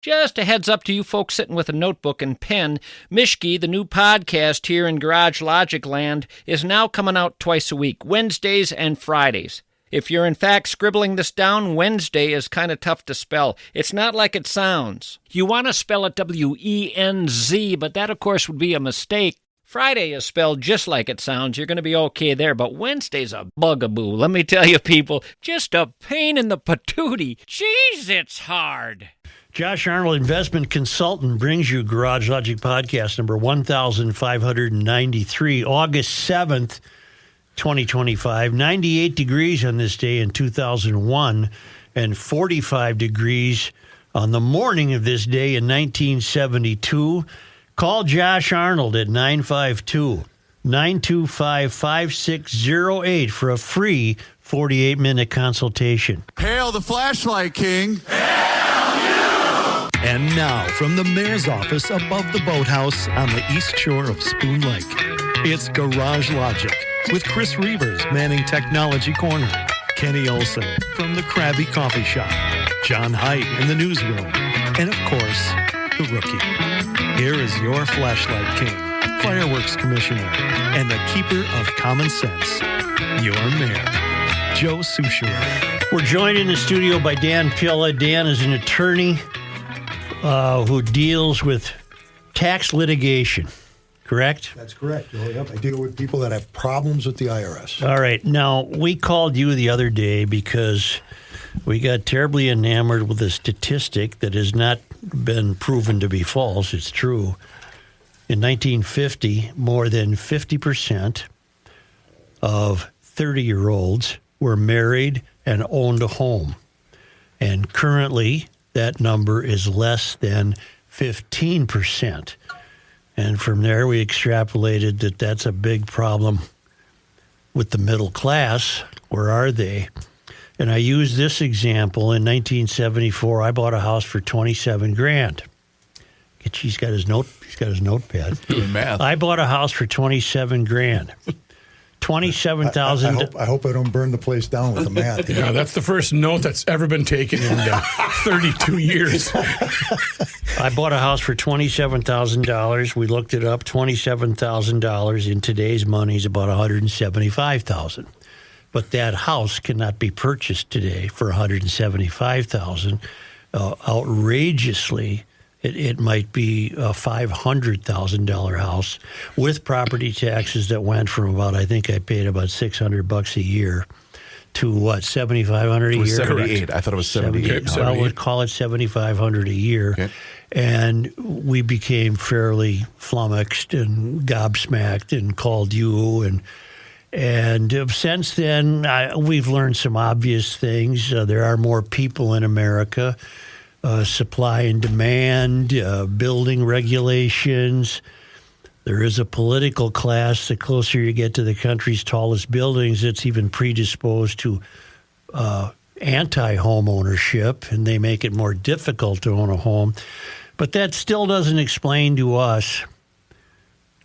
Just a heads up to you folks sitting with a notebook and pen, Mishki, the new podcast here in Garage Logic Land, is now coming out twice a week, Wednesdays and Fridays. If you're in fact scribbling this down, Wednesday is kind of tough to spell. It's not like it sounds. You want to spell it W-E-N-Z, but that, of course, would be a mistake. Friday is spelled just like it sounds. You're going to be okay there, but Wednesday's a bugaboo. Let me tell you, people, just a pain in the patootie. Jeez, it's hard. Josh Arnold, investment consultant, brings you Garage Logic Podcast number 1593, August 7th, 2025. 98 degrees on this day in 2001 and 45 degrees on the morning of this day in 1972. Call Josh Arnold at 952-925-5608 for a free 48-minute consultation. Hail the flashlight king. And now, from the mayor's office above the boathouse on the east shore of Spoon Lake, it's Garage Logic with Chris Reavers manning Technology Corner, Kenny Olson from the Krabby Coffee Shop, John Heidt in the newsroom, and of course, the rookie. Here is your flashlight king, fireworks commissioner, and the keeper of common sense, your mayor, Joe Soucheray. We're joined in the studio by Dan Pilla. Dan is an attorney who deals with tax litigation, correct? That's correct. Yep. I deal with people that have problems with the IRS. All right. Now, we called you the other day because we got terribly enamored with a statistic that has not been proven to be false. It's true. In 1950, more than 50% of 30-year-olds were married and owned a home. And currently, that number is less than 15%. And from there, we extrapolated that that's a big problem with the middle class. Where are they? And I used this example. In 1974, I bought a house for $27,000. He's got his notepad. Doing math. I bought a house for $27,000. $27,000. I hope I don't burn the place down with the math. Yeah, that's the first note that's ever been taken in 32 years. I bought a house for $27,000. We looked it up. $27,000 in today's money is about $175,000. But that house cannot be purchased today for $175,000. Outrageously, it might be a $500,000 house with property taxes that went from about, I think I paid about $600 a year to what, $7,500 a year? 78. I thought it was 78. Well, we'll call it $7,500 a year. Okay. And we became fairly flummoxed and gobsmacked and called you. And since then, we've learned some obvious things. There are more people in America. Supply and demand, building regulations. There is a political class. The closer you get to the country's tallest buildings, it's even predisposed to anti-home ownership, and they make it more difficult to own a home. But that still doesn't explain to us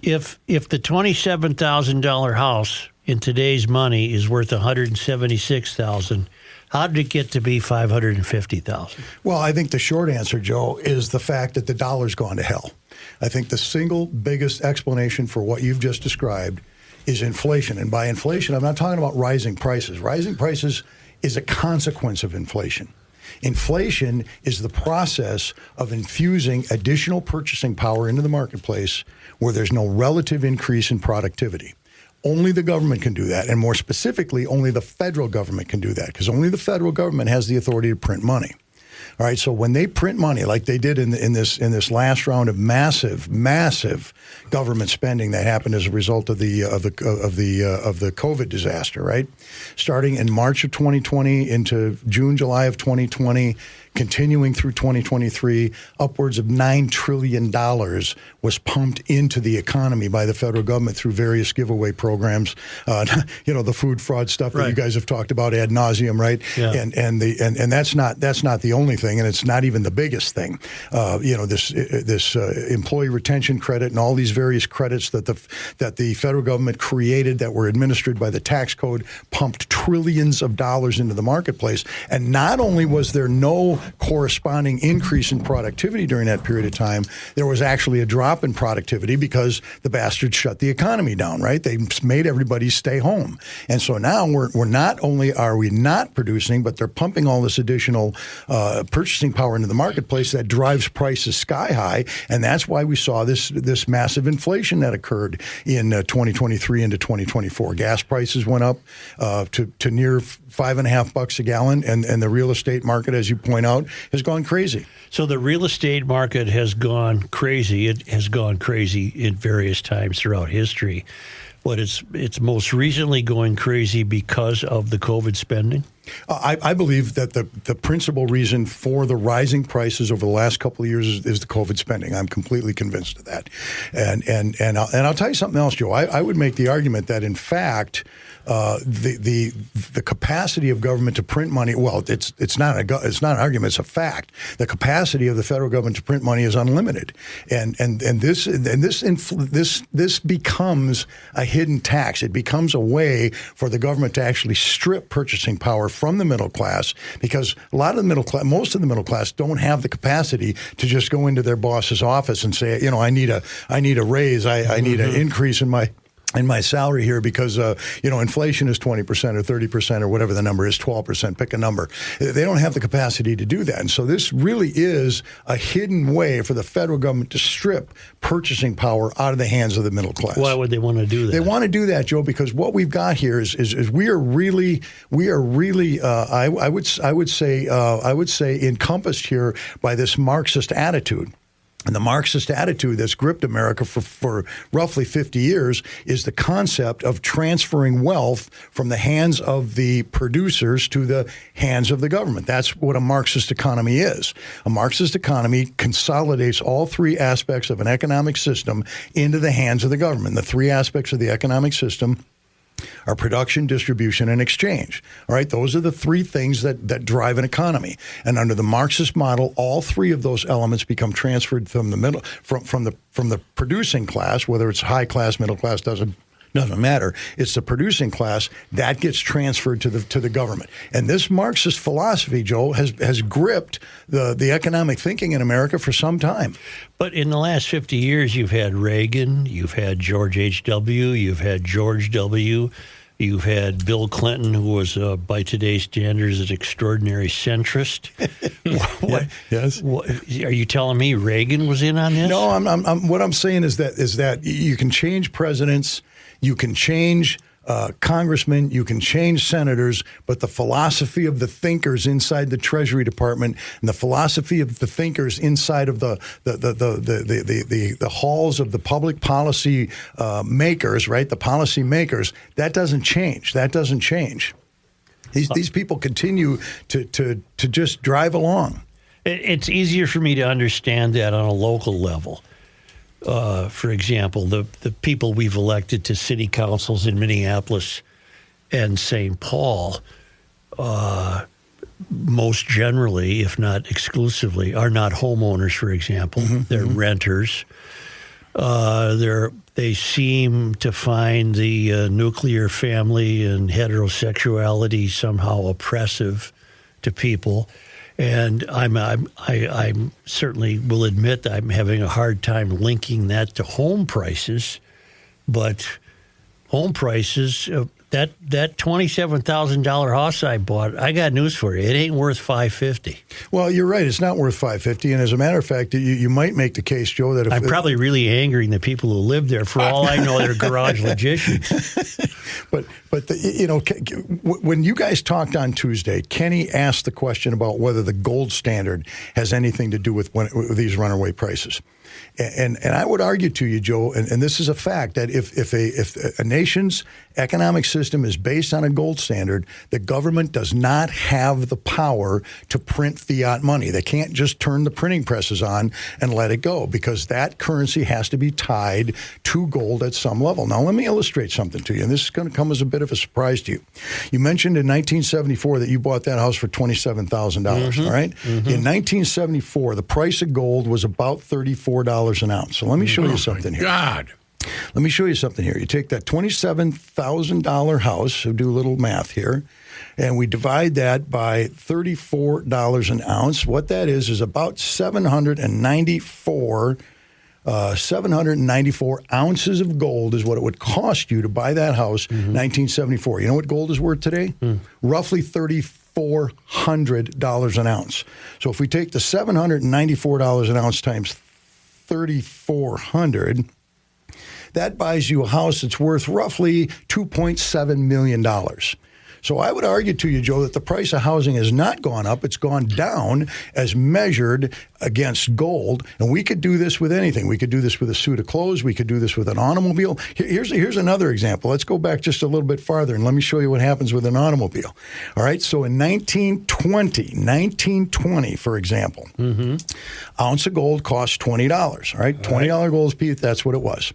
if the $27,000 house in today's money is worth $176,000. How did it get to be $550,000? Well, I think the short answer, Joe, is the fact that the dollar's gone to hell. I think the single biggest explanation for what you've just described is inflation. And by inflation, I'm not talking about rising prices. Rising prices is a consequence of inflation. Inflation is the process of infusing additional purchasing power into the marketplace where there's no relative increase in productivity. Only the government can do that, and more specifically, only the federal government can do that, because only the federal government has the authority to print money. All right, so when they print money, like they did in this last round of massive government spending that happened as a result of the COVID disaster, right? Starting in March of 2020 into June, July of 2020. Continuing through 2023, upwards of $9 trillion was pumped into the economy by the federal government through various giveaway programs. The food fraud stuff that you guys have talked about ad nauseum, right? Yeah. And that's not the only thing, and it's not even the biggest thing. This employee retention credit and all these various credits that the federal government created that were administered by the tax code pumped trillions of dollars into the marketplace. And not only was there no corresponding increase in productivity during that period of time, there was actually a drop in productivity because the bastards shut the economy down, right? They made everybody stay home. And so now we're not only are we not producing, but they're pumping all this additional purchasing power into the marketplace that drives prices sky high. And that's why we saw this massive inflation that occurred in 2023 into 2024. Gas prices went up to near $5.50 a gallon, and the real estate market, as you point out, has gone crazy. So the real estate market has gone crazy. It has gone crazy at various times throughout history, but it's most recently going crazy because of the COVID spending. I believe that the principal reason for the rising prices over the last couple of years is the COVID spending. I'm completely convinced of that. And I'll tell you something else, Joe. I would make the argument that, in fact, the capacity of government to print money, well, it's not an argument, it's a fact. The capacity of the federal government to print money is unlimited, and this becomes a hidden tax. It becomes a way for the government to actually strip purchasing power from the middle class, because a lot of the middle class, most of the middle class, don't have the capacity to just go into their boss's office and say, I need a raise, I need an increase in my salary here because, inflation is 20% or 30% or whatever the number is, 12%, pick a number. They don't have the capacity to do that. And so this really is a hidden way for the federal government to strip purchasing power out of the hands of the middle class. Why would they want to do that? They want to do that, Joe, because what we've got here is we are really I would say encompassed here by this Marxist attitude. And the Marxist attitude that's gripped America for roughly 50 years is the concept of transferring wealth from the hands of the producers to the hands of the government. That's what a Marxist economy is. A Marxist economy consolidates all three aspects of an economic system into the hands of the government. The three aspects of the economic system are production, distribution, and exchange. All right, those are the three things that drive an economy. And under the Marxist model, all three of those elements become transferred from the middle, from the producing class, whether it's high class, middle class, doesn't matter. It's the producing class that gets transferred to the government. And this Marxist philosophy, Joe, has gripped the economic thinking in America for some time. But in the last 50 years, you've had Reagan, you've had George H.W., you've had George W., you've had Bill Clinton, who was, by today's standards, an extraordinary centrist. Yes. Are you telling me Reagan was in on this? No, what I'm saying is that you can change presidents, you can change congressmen, you can change senators, but the philosophy of the thinkers inside the Treasury Department and the philosophy of the thinkers inside of the halls of the public policy makers, right? The policy makers, that doesn't change. That doesn't change. These people continue to just drive along. It's easier for me to understand that on a local level. For example, the people we've elected to city councils in Minneapolis and St. Paul, most generally, if not exclusively, are not homeowners, for example. They're renters. They seem to find the nuclear family and heterosexuality somehow oppressive to people. And I'm certainly will admit that I'm having a hard time linking that to home prices, but home prices, that $27,000 house I bought, I got news for you. It ain't worth $550,000. Well, you're right. It's not worth $550,000. And as a matter of fact, you might make the case, Joe, that if I'm probably really angering the people who live there. For all I know, they're garage logicians. But when you guys talked on Tuesday, Kenny asked the question about whether the gold standard has anything to do with these runaway prices. And I would argue to you, Joe, and this is a fact, that if a nation's economic system is based on a gold standard, the government does not have the power to print fiat money. They can't just turn the printing presses on and let it go, because that currency has to be tied to gold at some level. Now, let me illustrate something to you, and this is going to come as a bit of a surprise to you. You mentioned in 1974 that you bought that house for $27,000, all right? In 1974, the price of gold was about $34 an ounce. So let me show you something here. God. Let me show you something here. You take that $27,000 house, so do a little math here, and we divide that by $34 an ounce. What that is about 794 ounces of gold is what it would cost you to buy that house in 1974. You know what gold is worth today? Roughly $3,400 an ounce. So if we take the $794 an ounce times 3,400, that buys you a house that's worth roughly $2.7 million. So I would argue to you, Joe, that the price of housing has not gone up. It's gone down as measured against gold. And we could do this with anything. We could do this with a suit of clothes. We could do this with an automobile. Here's another example. Let's go back just a little bit farther, and let me show you what happens with an automobile. All right, so in 1920, for example, ounce of gold cost $20. All right, $20 gold piece, that's what it was.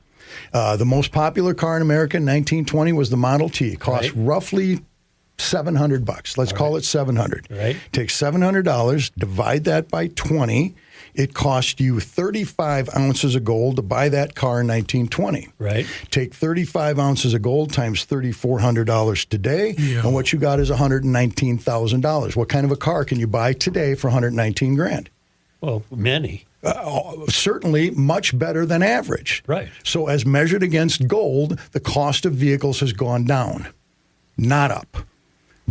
The most popular car in America in 1920 was the Model T. It cost roughly $700. Let's call it $700. Right. Take $700, divide that by 20. It cost you 35 ounces of gold to buy that car in 1920. Right. Take 35 ounces of gold times $3,400 today, and what you got is $119,000. What kind of a car can you buy today for $119,000? Well, many. Certainly much better than average. Right. So as measured against gold, the cost of vehicles has gone down, not up.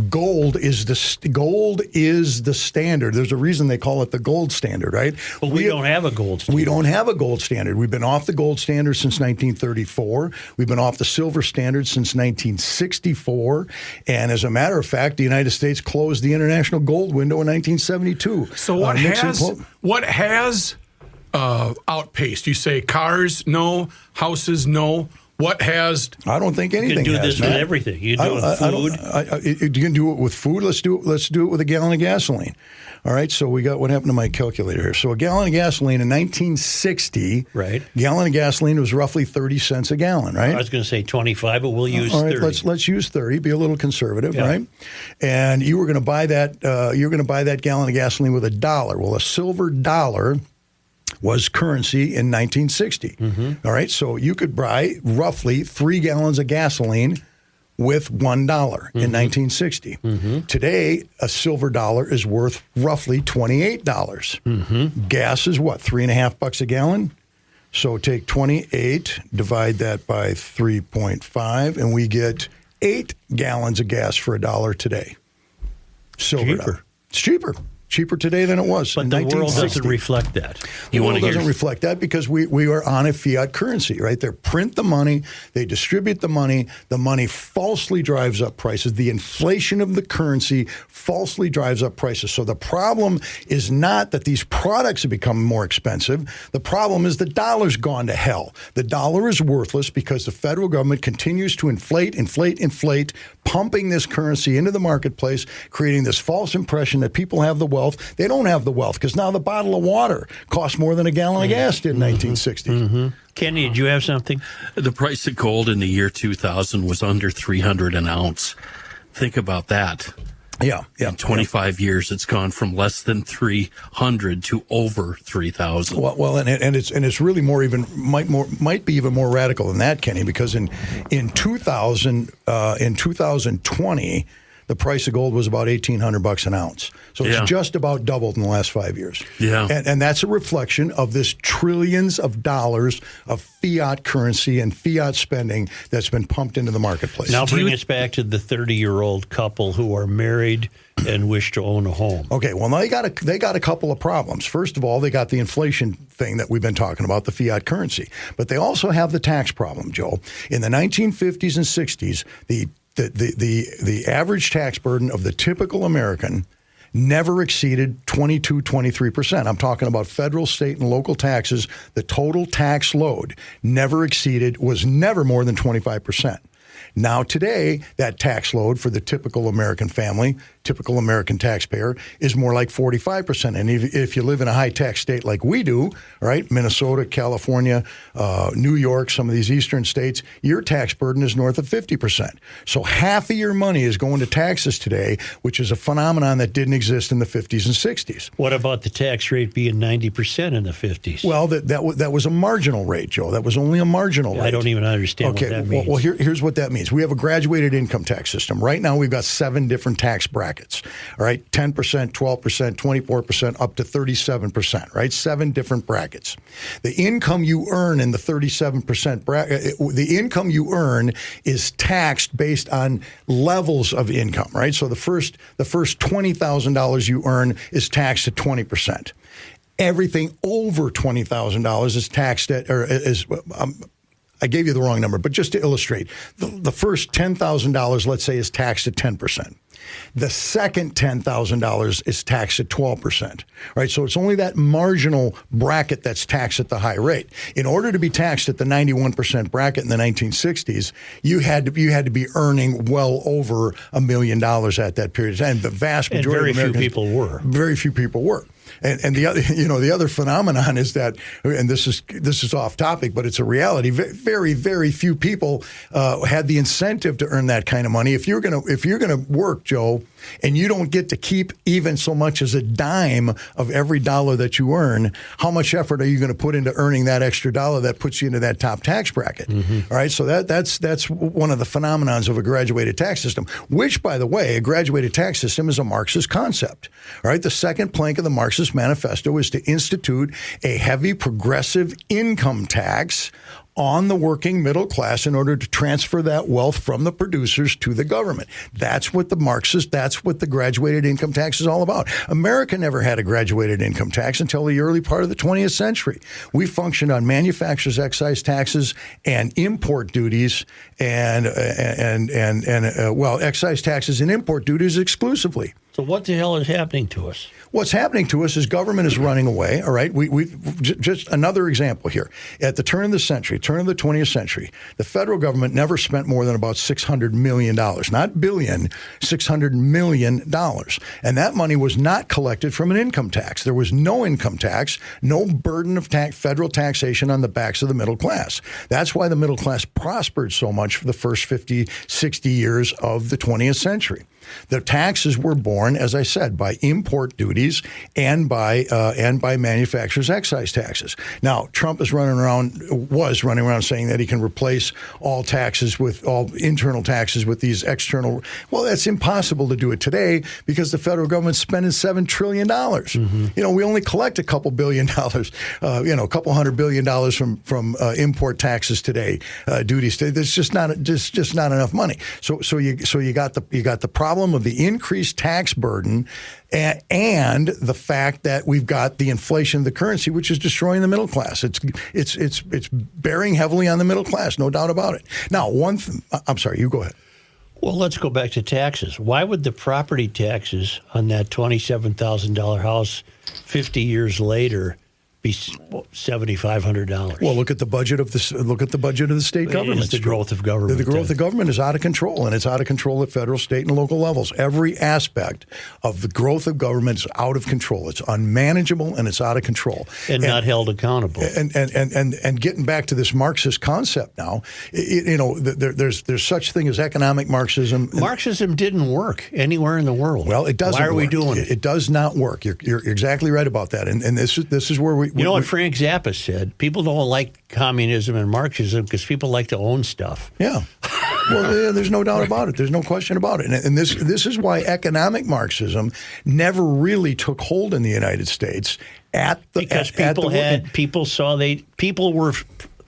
Gold is the standard. There's a reason they call it the gold standard, right? But we don't have a gold standard. We don't have a gold standard. We've been off the gold standard since 1934. We've been off the silver standard since 1964. And as a matter of fact, the United States closed the international gold window in 1972. So what has outpaced? You say cars, no. Houses, no. What has? I don't think anything. You can do has, this Matt. with everything. You do it with food. You can do it with food. Let's do it with a gallon of gasoline. All right. So we got what happened to my calculator here. So a gallon of gasoline in 1960. Right. Gallon of gasoline was roughly 30 cents a gallon. Right. I was going to say 25, but we'll use all right, 30. Let's use 30. Be a little conservative, right? And you were going to buy that. You're going to buy that gallon of gasoline with $1. Well, a silver dollar was currency in 1960. All right, so you could buy roughly 3 gallons of gasoline with $1 in 1960. Today, a silver dollar is worth roughly $28. Gas is what, $3.50 a gallon? So take 28, divide that by 3.5, and we get 8 gallons of gas for $1 today. Silver dollar. It's cheaper. Cheaper today than it was. But the world doesn't reflect that. The world doesn't reflect that because we are on a fiat currency, right? They print the money, they distribute the money falsely drives up prices. The inflation of the currency falsely drives up prices. So the problem is not that these products have become more expensive. The problem is the dollar's gone to hell. The dollar is worthless because the federal government continues to inflate, pumping this currency into the marketplace, creating this false impression that people have the wealth. They don't have the wealth because now the bottle of water costs more than a gallon of gas did in 1960. Kenny, did you have something? The price of gold in the year 2000 was under $300 an ounce. Think about that. Yeah. In 25 years, it's gone from less than 300 to over 3,000. Well, and it's really might be even more radical than that, Kenny, because in 2020. The price of gold was about $1,800 an ounce. So it's just about doubled in the last 5 years. Yeah. And that's a reflection of this trillions of dollars of fiat currency and fiat spending that's been pumped into the marketplace. Now bring us back to the 30-year-old couple who are married and wish to own a home. Okay, well, now they got a couple of problems. First of all, they got the inflation thing that we've been talking about, the fiat currency. But they also have the tax problem, Joe. In the 1950s and 60s, the average tax burden of the typical American never exceeded 23%. I'm talking about federal, state, and local taxes. The total tax load was never more than 25%. Now today, that tax load for the typical American family typical American taxpayer, is more like 45%. And if you live in a high tax state like we do, right, Minnesota, California, New York, some of these eastern states, your tax burden is north of 50%. So half of your money is going to taxes today, which is a phenomenon that didn't exist in the 50s and 60s. What about the tax rate being 90% in the 50s? Well, that was a marginal rate, Joe. That was only a marginal rate. I don't even understand what that means. Well, here's what that means. We have a graduated income tax system. Right now, we've got 7 different tax brackets. All right, 10%, 12%, 24%, up to 37%. Right, 7 different brackets. The income you earn in the 37% bracket, the income you earn is taxed based on levels of income. Right, so the first $20,000 you earn is taxed at 20%. Everything over $20,000 is taxed at, or is. I gave you the wrong number, but just to illustrate, the first $10,000, let's say, is taxed at 10%. The second $10,000 is taxed at 12%, right? So it's only that marginal bracket that's taxed at the high rate. In order to be taxed at the 91% bracket in the 1960s, you had to be earning well over $1 million at that period of time. The vast majority of Americans, very few people were. And the other, the other phenomenon is that, and this is off topic, but it's a reality. Very, very few people had the incentive to earn that kind of money. If you're gonna work, Joe, and you don't get to keep even so much as a dime of every dollar that you earn, how much effort are you going to put into earning that extra dollar that puts you into that top tax bracket? Mm-hmm. All right, so that's one of the phenomenons of a graduated tax system, which, by the way, a graduated tax system is a Marxist concept. All right, the second plank of the Marxist manifesto is to institute a heavy progressive income tax on the working middle class in order to transfer that wealth from the producers to the government. That's what the graduated income tax is all about. America never had a graduated income tax until the early part of the 20th century. We functioned on manufacturers' excise taxes and import duties and excise taxes and import duties exclusively. So what the hell is happening to us? What's happening to us is government is running away, all right? We just another example here. At the turn of the 20th century, the federal government never spent more than about $600 million, not billion, $600 million. And that money was not collected from an income tax. There was no income tax, no burden of federal taxation on the backs of the middle class. That's why the middle class prospered so much for the first 50, 60 years of the 20th century. The taxes were borne, as I said, by import duties and by manufacturers' excise taxes. Now, Trump was running around saying that he can replace all internal taxes with these external. Well, that's impossible to do it today because the federal government's spending $7 trillion. Mm-hmm. We only collect a couple $1 billion, a couple $100 billion from import taxes today, duties today. There's just not enough money. So you got the problem of the increased tax burden and the fact that we've got the inflation of the currency, which is destroying the middle class. It's bearing heavily on the middle class, no doubt about it. Now, I'm sorry, you go ahead. Well, let's go back to taxes. Why would the property taxes on that $27,000 house 50 years later be $7,500? Well, look at the budget of the state government. It's the growth of government. The growth of government is out of control, and it's out of control at federal, state, and local levels. Every aspect of the growth of government is out of control. It's unmanageable, and it's out of control, and not held accountable. And getting back to this Marxist concept now, there's such thing as economic Marxism. Marxism didn't work anywhere in the world. Well, it doesn't. Why are we doing it? It does not work. You're exactly right about that, and this is where we. What Frank Zappa said? People don't like communism and Marxism because people like to own stuff. Yeah. Well, there's no doubt about it. There's no question about it. And this is why economic Marxism never really took hold in the United States because people were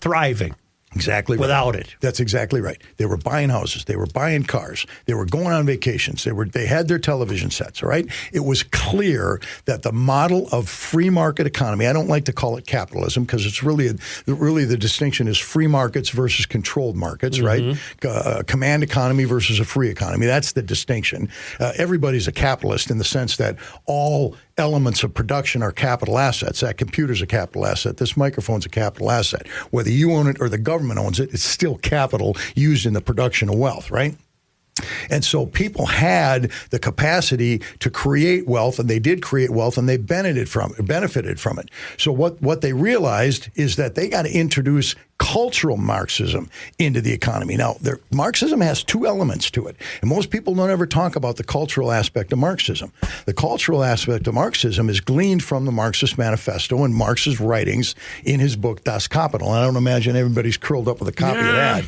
thriving. Exactly right. Without it. That's exactly right. They were buying houses. They were buying cars. They were going on vacations. They had their television sets, all right? It was clear that the model of free market economy, I don't like to call it capitalism because it's really the distinction is free markets versus controlled markets, right? A command economy versus a free economy. That's the distinction. Everybody's a capitalist in the sense that all elements of production are capital assets. That computer's a capital asset. This microphone's a capital asset. Whether you own it or the government owns it, it's still capital used in the production of wealth, right? And so people had the capacity to create wealth, and they did create wealth, and they benefited from it. So what they realized is that they got to introduce cultural Marxism into the economy. Now, Marxism has two elements to it, and most people don't ever talk about the cultural aspect of Marxism. The cultural aspect of Marxism is gleaned from the Marxist Manifesto and Marx's writings in his book Das Kapital. And I don't imagine everybody's curled up with a copy of that.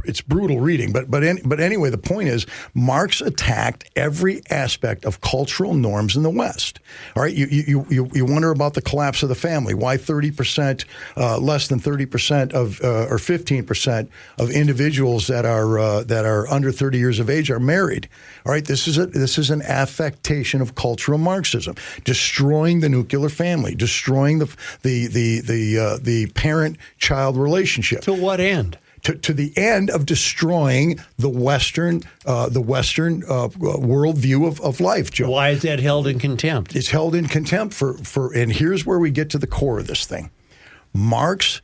It's brutal reading. But anyway, the point is, Marx attacked every aspect of cultural norms in the West. All right, you wonder about the collapse of the family. Why 30%? Less than 30% of or 15% of individuals that are under 30 years of age are married. All right, this is an affectation of cultural Marxism, destroying the nuclear family, destroying the parent-child relationship. To what end? To the end of destroying the Western worldview of life, Joe. Why is that held in contempt? It's held in contempt for and here's where we get to the core of this thing. Marx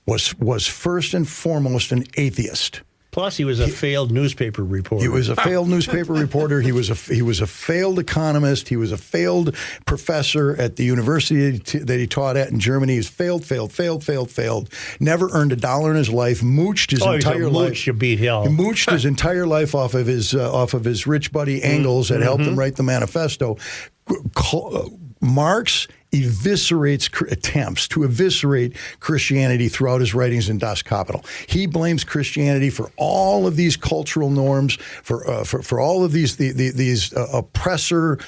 was first and foremost an atheist. Plus, he was a failed newspaper reporter. He was a failed newspaper reporter. He was a failed economist. He was a failed professor at the university that he taught at in Germany. He's failed. Never earned $1 in his life. Mooched his entire life. Mooch, you beat hell. He mooched his entire life off of his rich buddy Engels that helped him write the manifesto. Marx attempts to eviscerate Christianity throughout his writings in Das Kapital. He blames Christianity for all of these cultural norms, for all of these oppressor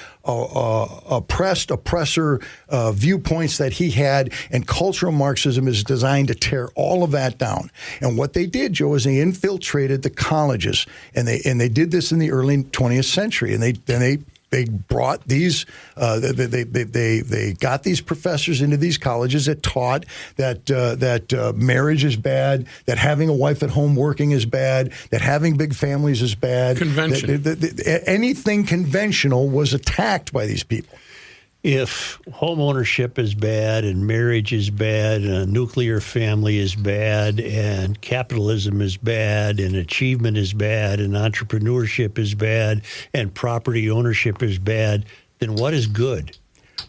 viewpoints that he had, and cultural Marxism is designed to tear all of that down. And what they did, Joe, is they infiltrated the colleges, and they did this in the early 20th century, and they brought these. They got these professors into these colleges that taught that marriage is bad, that having a wife at home working is bad, that having big families is bad. Convention. Anything conventional was attacked by these people. If home ownership is bad and marriage is bad and a nuclear family is bad and capitalism is bad and achievement is bad and entrepreneurship is bad and property ownership is bad, then what is good?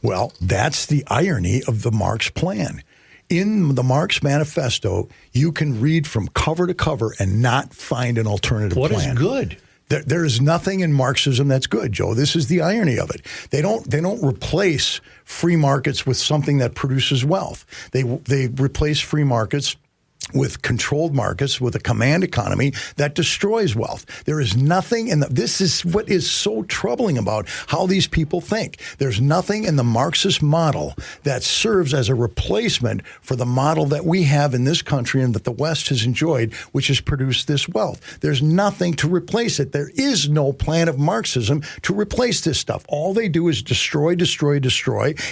Well, that's the irony of the Marx plan. In the Marx Manifesto, you can read from cover to cover and not find an alternative plan. What is good? There is nothing in Marxism that's good, Joe. This is the irony of it. They don't replace free markets with something that produces wealth. They replace free markets with controlled markets, with a command economy that destroys wealth. There is nothing this is what is so troubling about how these people think. There's nothing in the Marxist model that serves as a replacement for the model that we have in this country and that the West has enjoyed, which has produced this wealth. There's nothing to replace it. There is no plan of Marxism to replace this stuff. All they do is destroy,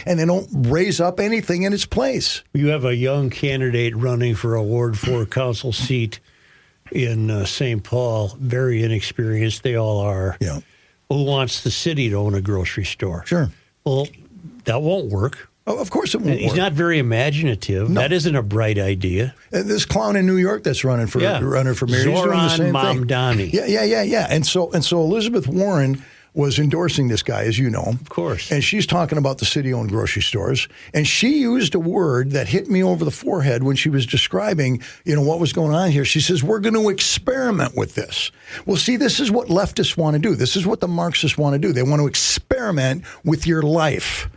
and they don't raise up anything in its place. You have a young candidate running for a Ward 4 council seat in St. Paul, very inexperienced. They all are. Yeah. Who wants the city to own a grocery store? Sure. Well, that won't work. Oh, of course it won't work. He's not very imaginative. No. That isn't a bright idea. This clown in New York that's running for mayor, Zoran he's doing the same Mamdani. thing. Yeah. And so Elizabeth Warren was endorsing this guy, as you know. Of course. And she's talking about the city-owned grocery stores. And she used a word that hit me over the forehead when she was describing, what was going on here. She says, we're going to experiment with this. Well, see, this is what leftists want to do. This is what the Marxists want to do. They want to experiment with your life.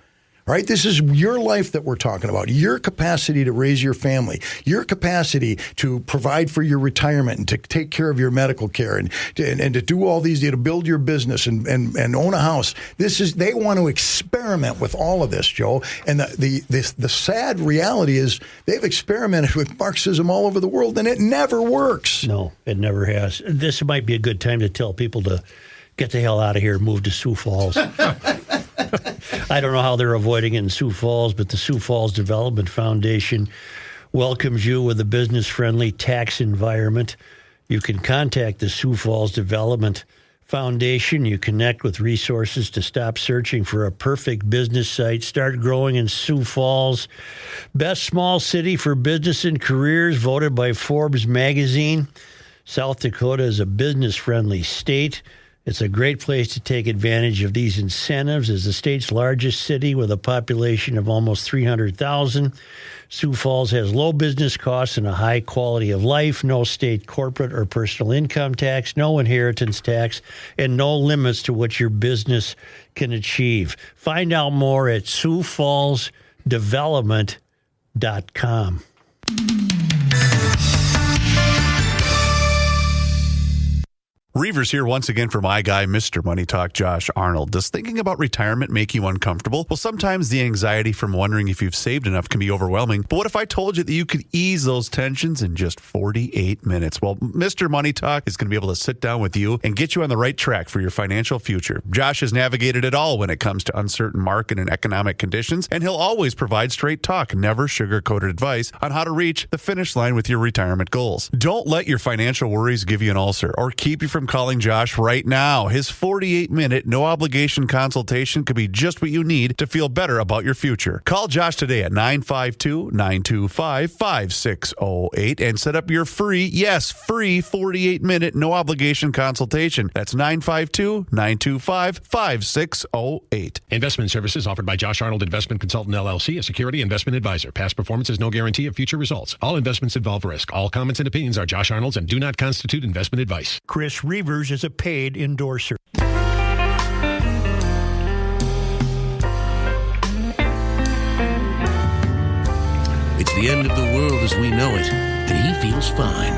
Right? This is your life that we're talking about, your capacity to raise your family, your capacity to provide for your retirement and to take care of your medical care and to do all these, to build your business and own a house. They want to experiment with all of this, Joe. And the sad reality is they've experimented with Marxism all over the world and it never works. No, it never has. This might be a good time to tell people to get the hell out of here and move to Sioux Falls. I don't know how they're avoiding it in Sioux Falls, but the Sioux Falls Development Foundation welcomes you with a business-friendly tax environment. You can contact the Sioux Falls Development Foundation. You connect with resources to stop searching for a perfect business site. Start growing in Sioux Falls. Best small city for business and careers, voted by Forbes magazine. South Dakota is a business-friendly state. It's a great place to take advantage of these incentives. As the state's largest city with a population of almost 300,000, Sioux Falls has low business costs and a high quality of life, no state corporate or personal income tax, no inheritance tax, and no limits to what your business can achieve. Find out more at SiouxFallsDevelopment.com. Reavers here once again for my guy, Mr. Money Talk, Josh Arnold. Does thinking about retirement make you uncomfortable? Well, sometimes the anxiety from wondering if you've saved enough can be overwhelming. But what if I told you that you could ease those tensions in just 48 minutes? Well, Mr. Money Talk is going to be able to sit down with you and get you on the right track for your financial future. Josh has navigated it all when it comes to uncertain market and economic conditions, and he'll always provide straight talk, never sugar-coated advice on how to reach the finish line with your retirement goals. Don't let your financial worries give you an ulcer or keep you from calling Josh right now. His 48-minute, no-obligation consultation could be just what you need to feel better about your future. Call Josh today at 952-925-5608 and set up your free 48-minute, no-obligation consultation. That's 952-925-5608. Investment services offered by Josh Arnold Investment Consultant, LLC, a security investment advisor. Past performance is no guarantee of future results. All investments involve risk. All comments and opinions are Josh Arnold's and do not constitute investment advice. Chris Reavers is a paid endorser. It's the end of the world as we know it, and he feels fine.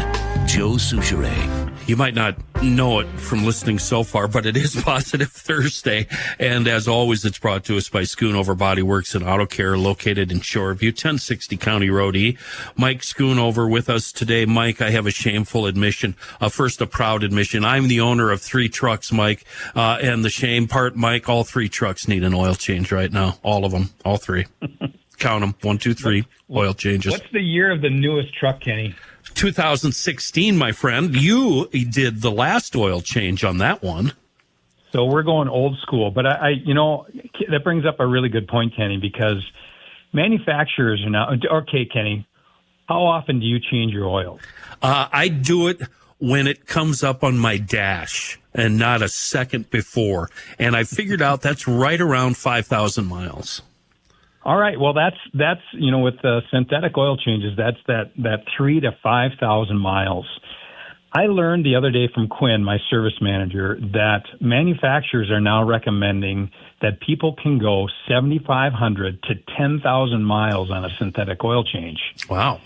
Joe Souchere. You might not know it from listening so far, but it is Positive Thursday. And as always, it's brought to us by Schoonover Body Works and Auto Care, located in Shoreview, 1060 County Road E. Mike Schoonover with us today. Mike, I have a shameful admission. First, a proud admission. I'm the owner of 3 trucks, Mike. And the shame part, Mike, all 3 trucks need an oil change right now. All of them. All 3. Count them. 1, 2, 3 oil changes. What's the year of the newest truck, Kenny? 2016, my friend. You did the last oil change on that one. So we're going old school, but I that brings up a really good point, Kenny, because manufacturers are now, okay, Kenny, how often do you change your oil? I do it when it comes up on my dash and not a second before. And I figured out that's right around 5,000 miles. All right. Well, that's with the synthetic oil changes, that's that 3,000 to 5,000 miles. I learned the other day from Quinn, my service manager, that manufacturers are now recommending that people can go 7,500 to 10,000 miles on a synthetic oil change. Wow.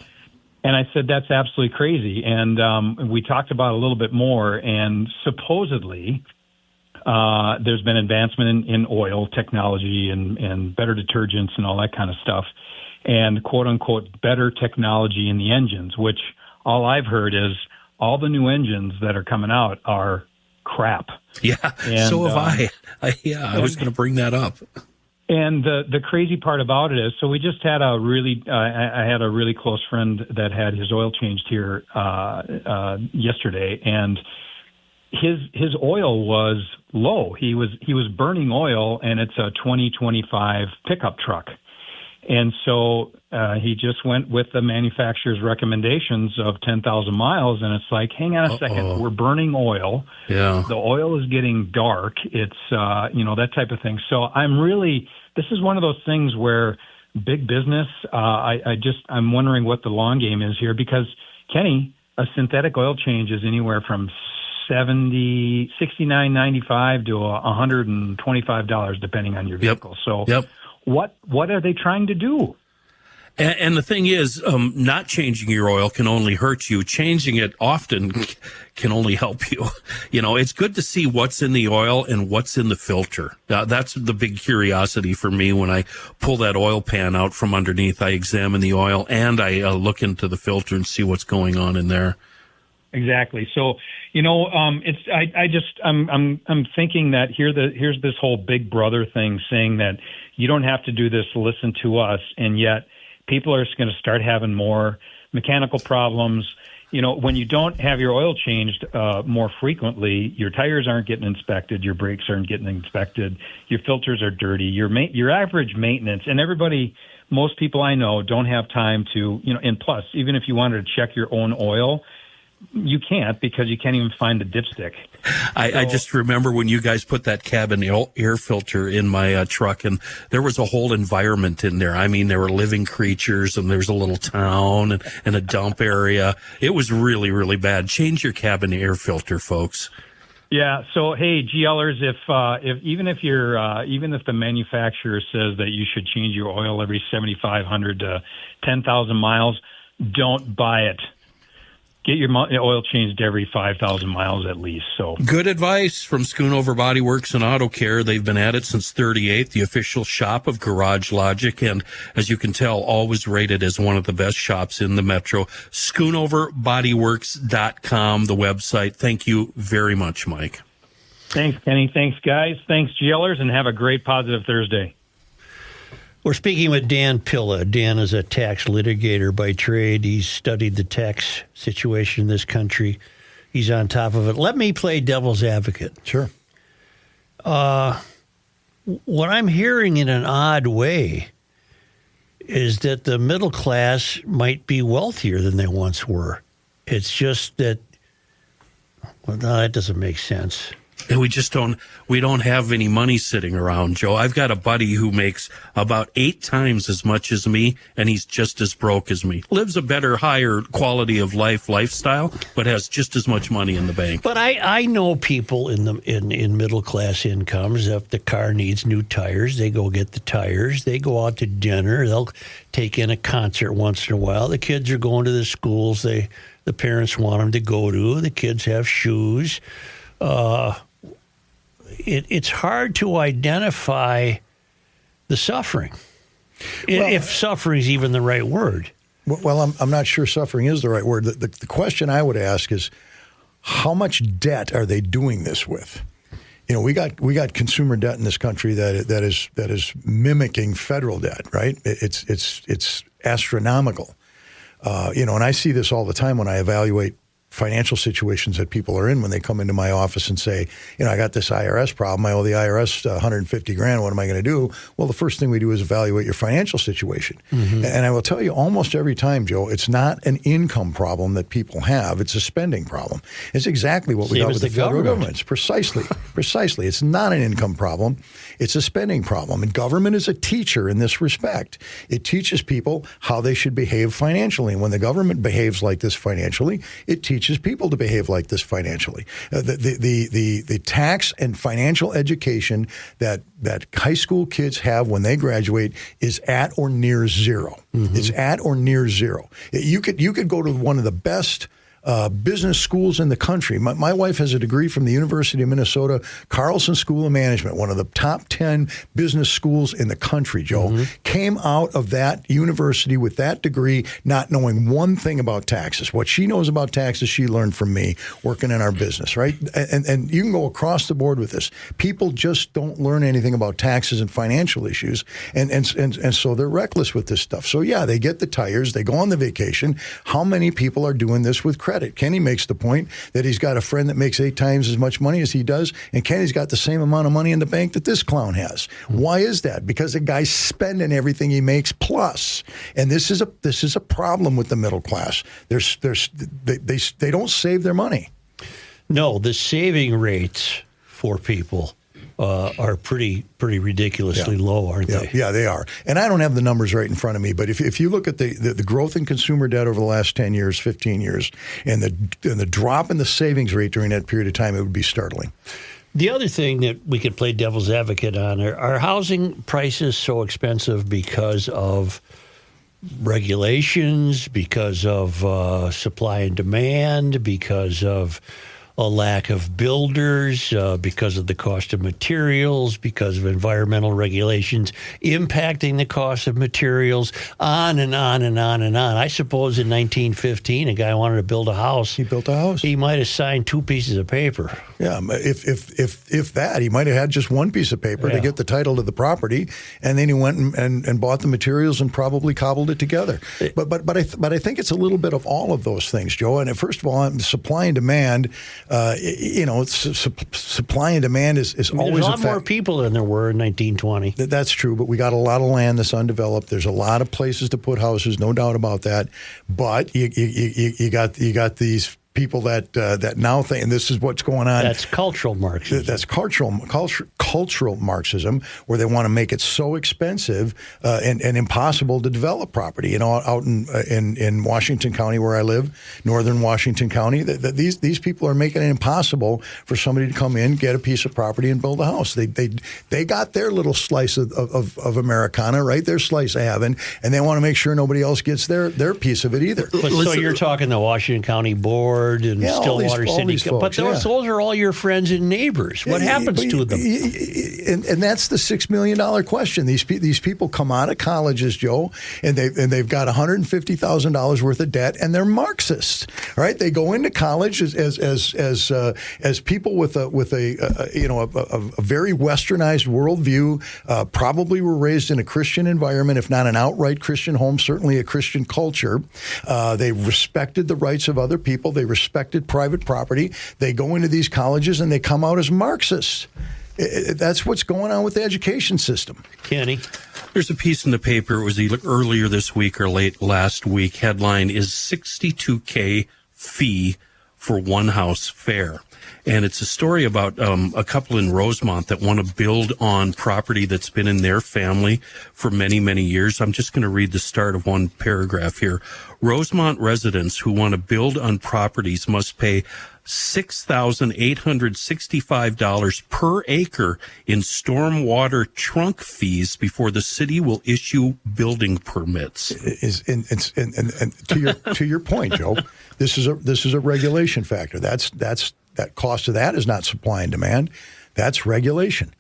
And I said, that's absolutely crazy. And we talked about it a little bit more, and supposedly there's been advancement in oil technology and better detergents and all that kind of stuff, and quote-unquote better technology in the engines, which all I've heard is all the new engines that are coming out are crap. Yeah, and, so have I. I was going to bring that up. And the crazy part about it is, so we just had I had a really close friend that had his oil changed here yesterday, and his oil was low. He was burning oil, and it's a 2025 pickup truck. And so he just went with the manufacturer's recommendations of 10,000 miles, and it's like, hang on a second, we're burning oil. Yeah. The oil is getting dark. It's, that type of thing. So this is one of those things where big business, I'm wondering what the long game is here, because, Kenny, a synthetic oil change is anywhere from $69.95 to $125, depending on your vehicle. So what are they trying to do? And the thing is, not changing your oil can only hurt you. Changing it often can only help you. It's good to see what's in the oil and what's in the filter. That's the big curiosity for me. When I pull that oil pan out from underneath, I examine the oil and I look into the filter and see what's going on in there. Exactly. So, I'm thinking that here's this whole Big Brother thing saying that you don't have to do this, listen to us, and yet people are going to start having more mechanical problems. When you don't have your oil changed more frequently, your tires aren't getting inspected, your brakes aren't getting inspected, your filters are dirty, your average maintenance, and most people I know don't have time to, and plus, even if you wanted to check your own oil, you can't, because you can't even find the dipstick. I just remember when you guys put that cabin air filter in my truck, and there was a whole environment in there. I mean, there were living creatures, and there's a little town and a dump area. It was really, really bad. Change your cabin air filter, folks. Yeah. So, hey, GLers, even if the manufacturer says that you should change your oil every 7,500 to 10,000 miles, don't buy it. Get your oil changed every 5,000 miles at least. So good advice from Schoonover Body Works and Auto Care. They've been at it since 38, the official shop of Garage Logic, and as you can tell, always rated as one of the best shops in the metro. Schoonoverbodyworks.com, the website. Thank you very much, Mike. Thanks, Kenny. Thanks, guys. Thanks, GLers, and have a great positive Thursday. We're speaking with Dan Pilla. Dan is a tax litigator by trade. He's studied the tax situation in this country. He's on top of it. Let me play devil's advocate. Sure. What I'm hearing in an odd way is that the middle class might be wealthier than they once were. It's just that, well, no, that doesn't make sense. And we don't have any money sitting around, Joe. I've got a buddy who makes about 8 times as much as me, and he's just as broke as me. Lives a better, higher quality of lifestyle, but has just as much money in the bank. But I know people in middle class incomes. If the car needs new tires, they go get the tires. They go out to dinner. They'll take in a concert once in a while. The kids are going to the schools the parents want them to go to. The kids have shoes. It's hard to identify the suffering, if suffering is even the right word. Well, I'm not sure suffering is the right word. The question I would ask is, how much debt are they doing this with? You know, we got consumer debt in this country that is mimicking federal debt, right? It's astronomical. And I see this all the time when I evaluate financial situations that people are in when they come into my office and say, I got this IRS problem. I owe the IRS $150,000. What am I going to do? Well, the first thing we do is evaluate your financial situation. Mm-hmm. And I will tell you almost every time, Joe, it's not an income problem that people have. It's a spending problem. It's exactly what we got with the federal government. Precisely. It's not an income problem. It's a spending problem. And government is a teacher in this respect. It teaches people how they should behave financially. And when the government behaves like this financially, it teaches people to behave like this financially. The tax and financial education that high school kids have when they graduate is at or near zero. Mm-hmm. It's at or near zero. You could go to one of the best business schools in the country. My wife has a degree from the University of Minnesota, Carlson School of Management, one of the top 10 business schools in the country, Joe. Mm-hmm. Came out of that university with that degree not knowing one thing about taxes. What she knows about taxes, she learned from me working in our business, right? And you can go across the board with this. People just don't learn anything about taxes and financial issues, and so they're reckless with this stuff. So, yeah, they get the tires, they go on the vacation. How many people are doing this with credit? Kenny makes the point that he's got a friend that makes 8 times as much money as he does, and Kenny's got the same amount of money in the bank that this clown has. Why is that? Because the guy's spending everything he makes plus. And this is a problem with the middle class. They don't save their money. No, the saving rates for people are pretty ridiculously low, aren't they? Yeah, they are. And I don't have the numbers right in front of me, but if you look at the growth in consumer debt over the last 10 years, 15 years, and the drop in the savings rate during that period of time, it would be startling. The other thing that we could play devil's advocate on are housing prices so expensive because of regulations, because of supply and demand, because of a lack of builders, because of the cost of materials, because of environmental regulations impacting the cost of materials, on and on and on and on. I suppose in 1915, a guy wanted to build a house. He built a house. He might have signed 2 pieces of paper. Yeah, if that, he might have had just 1 piece of paper to get the title to the property, and then he went and bought the materials and probably cobbled it together. But I think it's a little bit of all of those things, Joe. And first of all, supply and demand. Supply and demand is always there's a lot more people than there were in 1920. That's true, but we got a lot of land that's undeveloped. There's a lot of places to put houses, no doubt about that. But you got these people that now think, and this is what's going on. That's cultural Marxism. That's cultural Marxism, where they want to make it so expensive and impossible to develop property. You know, out in Washington County, where I live, northern Washington County, these people are making it impossible for somebody to come in, get a piece of property, and build a house. They got their little slice of Americana, right? Their slice of heaven, and they want to make sure nobody else gets their piece of it either. But so you're talking the Washington County Board and Stillwater City, but those are all your friends and neighbors. What happens to them? And that's the $6 million question. These people come out of colleges, Joe, and they've got $150,000 worth of debt, and they're Marxists. Right? They go into college as people with a very westernized worldview. Probably were raised in a Christian environment, if not an outright Christian home, certainly a Christian culture. They respected the rights of other people. They respected private property. They go into these colleges and they come out as Marxists. That's what's going on with the education system. Kenny? There's a piece in the paper, it was either earlier this week or late last week. Headline is $62K fee for one house fair. And it's a story about a couple in Rosemont that want to build on property that's been in their family for many, many years. I'm just going to read the start of one paragraph here. Rosemont residents who want to build on properties must pay $6,865 per acre in stormwater trunk fees before the city will issue building permits. And to your point, Joe, this is a regulation factor. That cost of that is not supply and demand. That's regulation.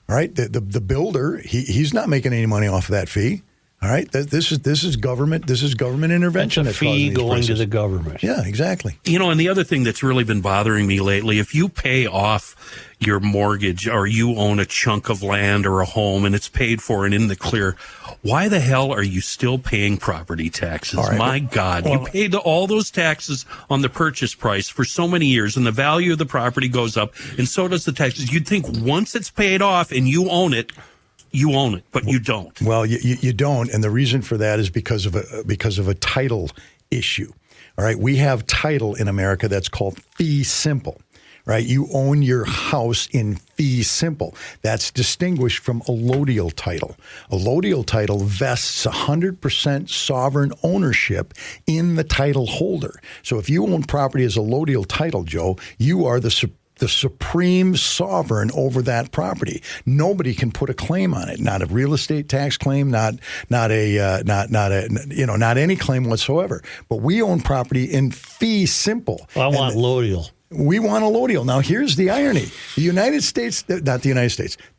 All right. The builder, he's not making any money off of that fee. All right. This is government. This is government intervention. That's a fee going to the government. Yeah, exactly. You know, and the other thing that's really been bothering me lately, if you pay off your mortgage or you own a chunk of land or a home and it's paid for and in the clear, why the hell are you still paying property taxes? Right. My God, you paid all those taxes on the purchase price for so many years and the value of the property goes up and so does the taxes. You'd think once it's paid off and you own it, but you don't. Well, you don't, and the reason for that is because of a title issue. All right, we have title in America that's called fee simple. Right, you own your house in fee simple. That's distinguished from allodial title. Allodial title vests 100% sovereign ownership in the title holder. So if you own property as allodial title, Joe, you are the supreme sovereign over that property. Nobody can put a claim on it. Not a real estate tax claim. Not any claim whatsoever. But we own property in fee simple. Well, I want allodial. We want allodial. Now, here's the irony. The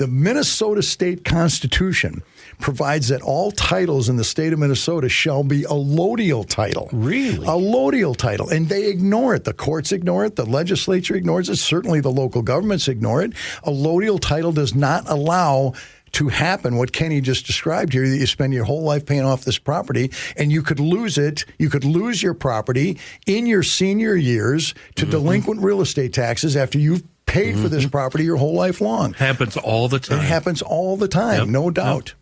Minnesota State Constitution provides that all titles in the state of Minnesota shall be allodial title. Really? Allodial title. And they ignore it. The courts ignore it. The legislature ignores it. Certainly the local governments ignore it. Allodial title does not allow to happen what Kenny just described here, that you spend your whole life paying off this property and you could lose it. You could lose your property in your senior years to delinquent real estate taxes after you've paid for this property your whole life long. Happens all the time. It happens all the time, no doubt.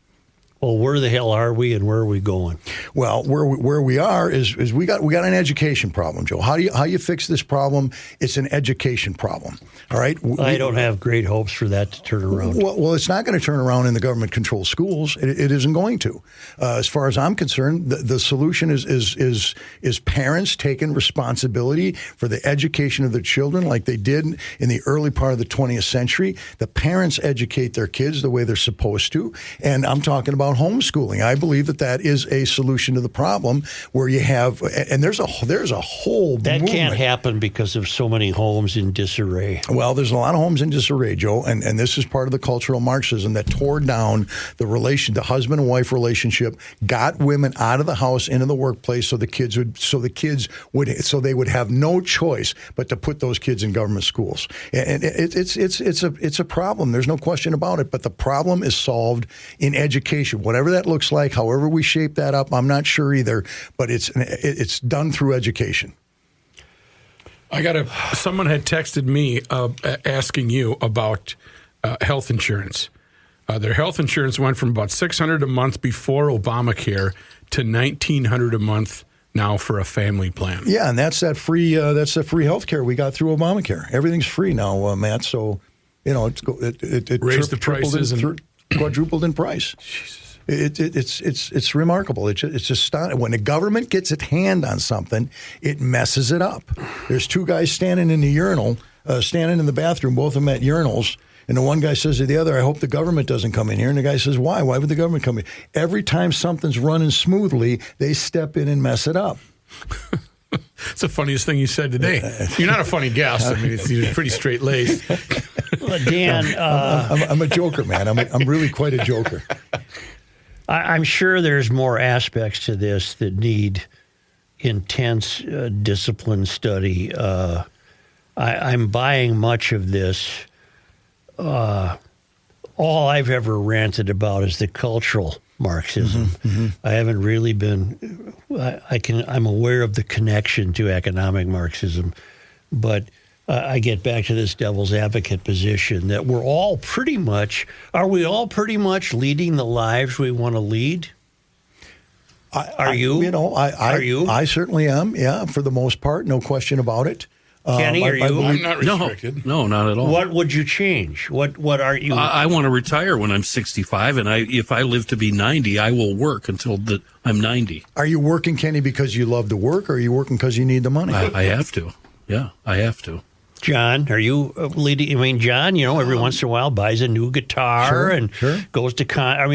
Well, where the hell are we, and where are we going? Well, where we are is we got an education problem, Joe. How you fix this problem? It's an education problem. All right. I don't have great hopes for that to turn around. Well, it's not going to turn around in the government-controlled schools. It isn't going to. As far as I'm concerned, the solution is parents taking responsibility for the education of their children, like they did in the early part of the 20th century. The parents educate their kids the way they're supposed to, and I'm talking about homeschooling. I believe that is a solution to the problem where you have, and there's a whole that movement. Can't happen because of so many homes in disarray. Well, there's a lot of homes in disarray, Joe, and this is part of the cultural Marxism that tore down the husband and wife relationship, got women out of the house into the workplace so they would have no choice but to put those kids in government schools. And it's a problem. There's no question about it. But the problem is solved in education. Whatever that looks like, however we shape that up, I'm not sure either, but it's done through education. Someone had texted me asking you about health insurance. Their health insurance went from about $600 a month before Obamacare to $1,900 a month now for a family plan. Yeah, and that's that free health care we got through Obamacare. Everything's free now, Matt. So, it raised the prices and quadrupled in price. Jesus. It's remarkable. It's astonishing. When the government gets its hand on something, it messes it up. There's two guys standing in the urinal, standing in the bathroom, both of them at urinals, and the one guy says to the other, "I hope the government doesn't come in here." And the guy says, "Why? Why would the government come in?" Every time something's running smoothly, they step in and mess it up. It's the funniest thing you said today. You're not a funny guest. I mean, you're pretty straight-laced. Dan, I'm a joker, man. I'm really quite a joker. I'm sure there's more aspects to this that need intense discipline study. I'm buying much of this. All I've ever ranted about is the cultural Marxism. I haven't really been. I'm aware of the connection to economic Marxism, but I get back to this devil's advocate position that are we all pretty much leading the lives we want to lead? Are you? Are you? I certainly am. Yeah, for the most part, no question about it. Kenny, are you? I'm not restricted. No, not at all. What would you change? What are you? I want to retire when I'm 65, and if I live to be 90, I will work until I'm 90. Are you working, Kenny, because you love to work, or are you working because you need the money? I have to. Yeah, I have to. John, are you leading? I mean, John, every once in a while buys a new guitar and goes to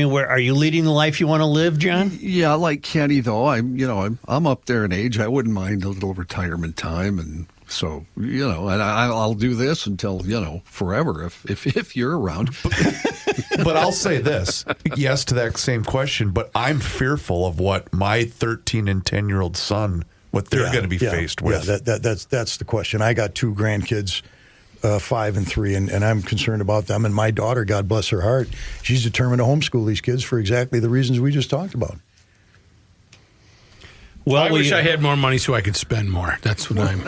where are you leading the life you want to live, John? Yeah, like Kenny, though. I'm up there in age. I wouldn't mind a little retirement time, and so and I'll do this until forever if you're around. But I'll say this, yes to that same question. But I'm fearful of what my 13 and 10-year-old son. What they're going to be faced with. Yeah, that's the question. I got two grandkids, 5 and 3, and I'm concerned about them. And my daughter, God bless her heart, she's determined to homeschool these kids for exactly the reasons we just talked about. Well, I wish I had more money so I could spend more. That's what I'm.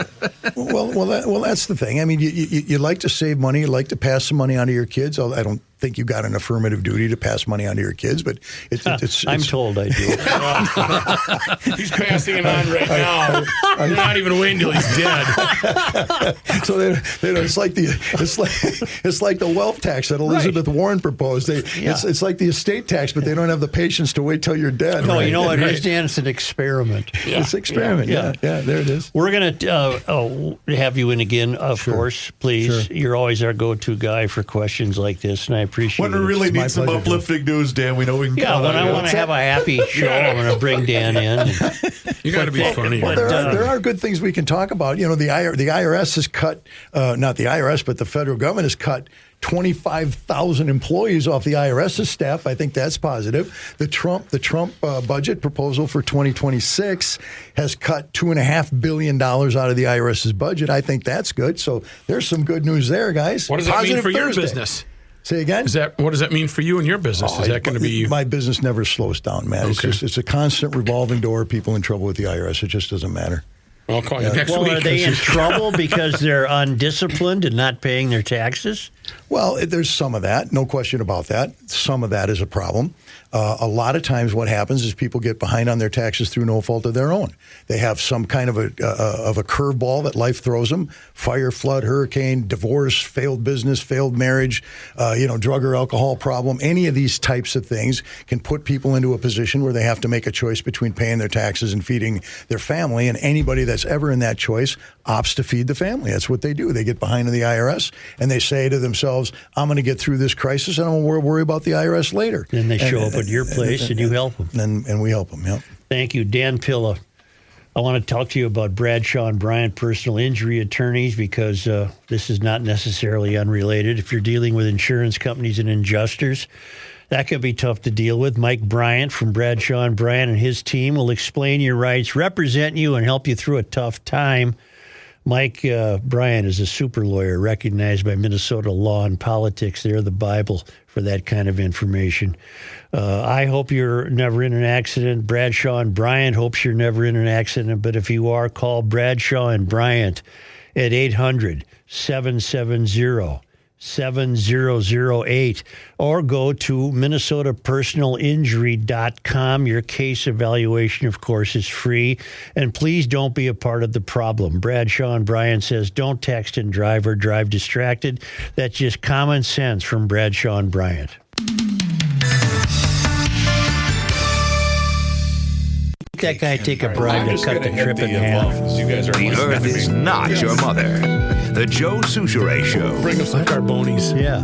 Well, that's the thing. I mean, you like to save money, you like to pass some money on to your kids. I don't think you got an affirmative duty to pass money on to your kids, but it's I'm told I do. He's passing it on right now. They're not even waiting until he's dead. So it's like the wealth tax that Elizabeth Warren proposed. It's like the estate tax, but they don't have the patience to wait till you're dead. No, you know what? Dan, it's an experiment. Yeah. It's an experiment. Yeah, there it is. We're going to have you in again, of course, please. Sure. You're always our go-to guy for questions like this, and I appreciate it. When we really need some uplifting news, Dan, we know we can count on you. When I want to have a happy show, I'm going to bring Dan in. You got to be funny. Well, there are good things we can talk about. The IRS has cut, not the IRS, but the federal government has cut 25,000 employees off the IRS's staff. I think that's positive. The Trump budget proposal for 2026 has cut $2.5 billion out of the IRS's budget. I think that's good. So there's some good news there, guys. What does that mean for your business? Say again? What does that mean for you and your business? Is that going to be... My business never slows down, man. Okay. It's a constant revolving door. People in trouble with the IRS. It just doesn't matter. I'll call you next week. Are they in trouble because they're undisciplined and not paying their taxes? Well, there's some of that. No question about that. Some of that is a problem. A lot of times what happens is people get behind on their taxes through no fault of their own. They have some kind of a curveball that life throws them. Fire, flood, hurricane, divorce, failed business, failed marriage, drug or alcohol problem. Any of these types of things can put people into a position where they have to make a choice between paying their taxes and feeding their family. And anybody that's ever in that choice opts to feed the family. That's what they do. They get behind on the IRS and they say to themselves, I'm going to get through this crisis and I'm going to worry about the IRS later. Then they show up at your place and you help them. And we help them, yeah. Thank you. Dan Pilla. I want to talk to you about Bradshaw and Bryant personal injury attorneys because this is not necessarily unrelated. If you're dealing with insurance companies and adjusters, that could be tough to deal with. Mike Bryant from Bradshaw and Bryant and his team will explain your rights, represent you, and help you through a tough time. Mike Bryant is a super lawyer recognized by Minnesota law and politics. They're the Bible for that kind of information. I hope you're never in an accident. Bradshaw and Bryant hopes you're never in an accident. But if you are, call Bradshaw and Bryant at 800-770-6868. 7008, or go to minnesotapersonalinjury.com. Your case evaluation, of course, is free. And please don't be a part of the problem. Bradshaw and Bryan says, don't text and drive or drive distracted. That's just common sense from Bradshaw and Bryant. That guy take a bribe to cut the trip in half. You guys are The Earth is not your mother. The Joe Souchere Show. Bring him some carbonis. Yeah.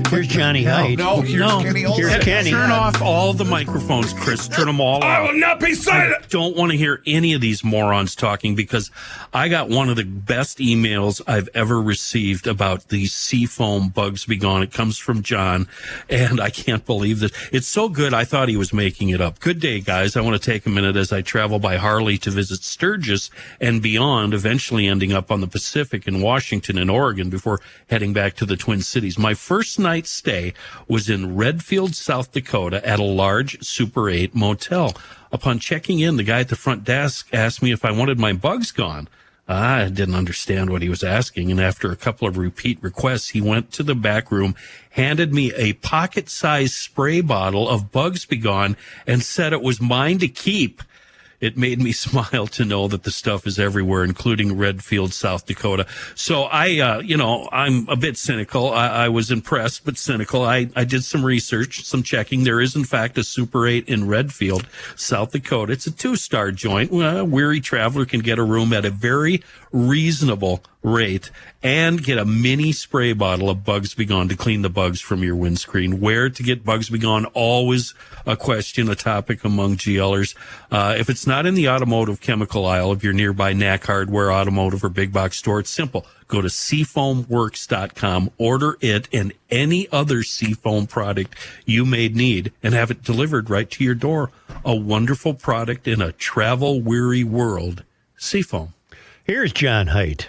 Here's Johnny Heidt. No, here's Kenny Olson. Here's Kenny. Turn off all the microphones, Chris. Turn them all I off. will not be silent. I don't want to hear any of these morons talking, because I got one of the best emails I've ever received about the Seafoam Bugs Be Gone. It comes from John, and I can't believe this. It's so good, I thought he was making it up. Good day, guys. I want to take a minute as I travel by Harley to visit Sturgis and beyond, eventually ending up on the Pacific in Washington and Oregon before heading back to the Twin Cities. My first night's stay was in Redfield, South Dakota at a large Super 8 motel. Upon checking in, the guy at the front desk asked me if I wanted my bugs gone. I didn't understand what he was asking, and after a couple of repeat requests, he went to the back room, handed me a pocket-sized spray bottle of Bugs Be Gone, and said it was mine to keep. It made me smile to know that the stuff is everywhere, including Redfield, South Dakota. So I'm a bit cynical. I was impressed, but cynical. I did some research, some checking. There is, in fact, a Super 8 in Redfield, South Dakota. It's a 2-star joint. A weary traveler can get a room at a very reasonable rate and get a mini spray bottle of Bugs Be Gone to clean the bugs from your windscreen. Where to get Bugs Be Gone? Always a question, a topic among GLers. If it's not in the automotive chemical aisle of your nearby NAC Hardware, Automotive, or big box store, it's simple. Go to seafoamworks.com, order it and any other Seafoam product you may need, and have it delivered right to your door. A wonderful product in a travel-weary world. Seafoam. Here's John Heidt.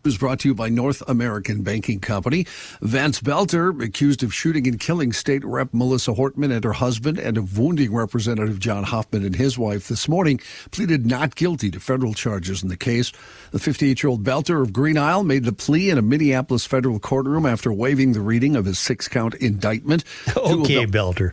Was brought to you by North American Banking Company. Vance Belter, accused of shooting and killing State Rep Melissa Hortman and her husband, and of wounding Representative John Hoffman and his wife this morning, pleaded not guilty to federal charges in the case. The 58-year-old Belter of Green Isle made the plea in a Minneapolis federal courtroom after waiving the reading of his 6-count indictment. Okay, Belter.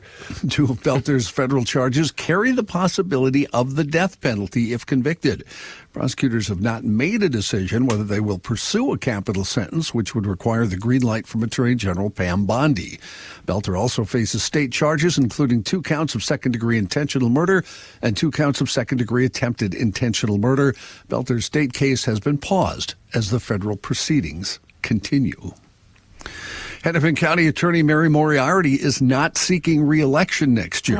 Two of Belter's federal charges carry the possibility of the death penalty if convicted. Prosecutors have not made a decision whether they will pursue a capital sentence, which would require the green light from Attorney General Pam Bondi. Belter also faces state charges, including 2 counts of second-degree intentional murder and 2 counts of second-degree attempted intentional murder. Belter's state case has been paused as the federal proceedings continue. Hennepin County Attorney Mary Moriarty is not seeking re-election next year.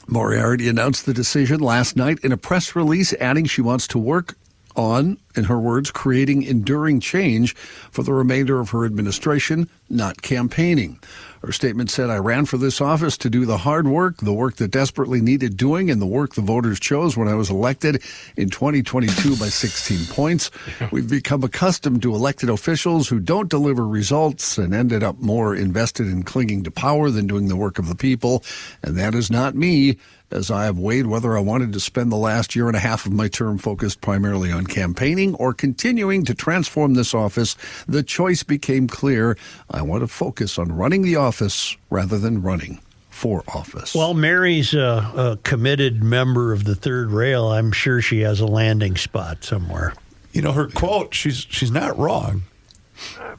Moriarty announced the decision last night in a press release, adding she wants to work on, in her words, creating enduring change for the remainder of her administration, not campaigning. Her statement said, I ran for this office to do the hard work, the work that desperately needed doing, and the work the voters chose when I was elected in 2022 by 16 points. We've become accustomed to elected officials who don't deliver results and ended up more invested in clinging to power than doing the work of the people. And that is not me, as I have weighed whether I wanted to spend the last year and a half of my term focused primarily on campaigning or continuing to transform this office. The choice became clear. I want to focus on running the office rather than running for office. Well, Mary's a committed member of the Third Rail. I'm sure she has a landing spot somewhere. You know, her quote, she's not wrong.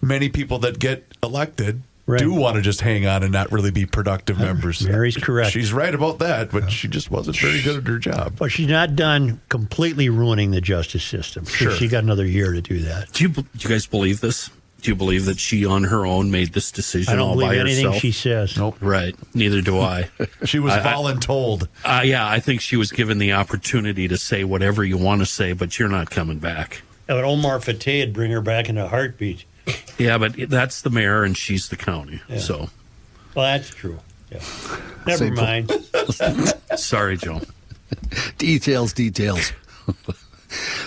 Many people that get elected do want to just hang on and not really be productive members. Mary's correct. She's right about that, but she just wasn't very good at her job. But she's not done completely ruining the justice system. Sure. She got another year to do that. Do you guys believe this? Do you believe that she on her own made this decision all by herself? I don't believe anything she says. Nope. Right. Neither do I. She was voluntold. Yeah, I think she was given the opportunity to say whatever you want to say, but you're not coming back. Yeah, but Omar Fateh would bring her back in a heartbeat. Yeah, but that's the mayor and she's the county. Yeah. So, well, that's true. Yeah. Never mind. Sorry, Joe. Details.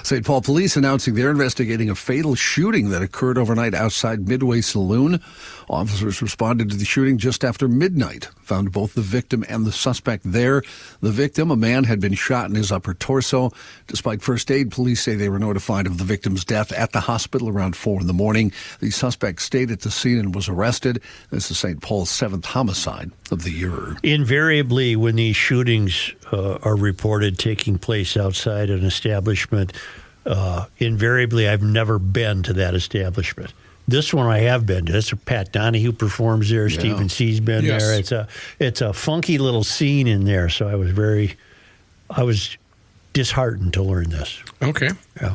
St. Paul police announcing they're investigating a fatal shooting that occurred overnight outside Midway Saloon. Officers responded to the shooting just after midnight. found both the victim and the suspect there. The victim, a man, had been shot in his upper torso. Despite first aid, police say they were notified of the victim's death at the hospital around 4 in the morning. The suspect stayed at the scene and was arrested. This is St. Paul's 7th homicide of the year. Invariably, when these shootings are reported taking place outside an establishment, invariably I've never been to that establishment. This one I have been to. That's Pat Donahue performs there. Yeah. Stephen C's been there. It's a funky little scene in there. So I was disheartened to learn this. Okay. Yeah.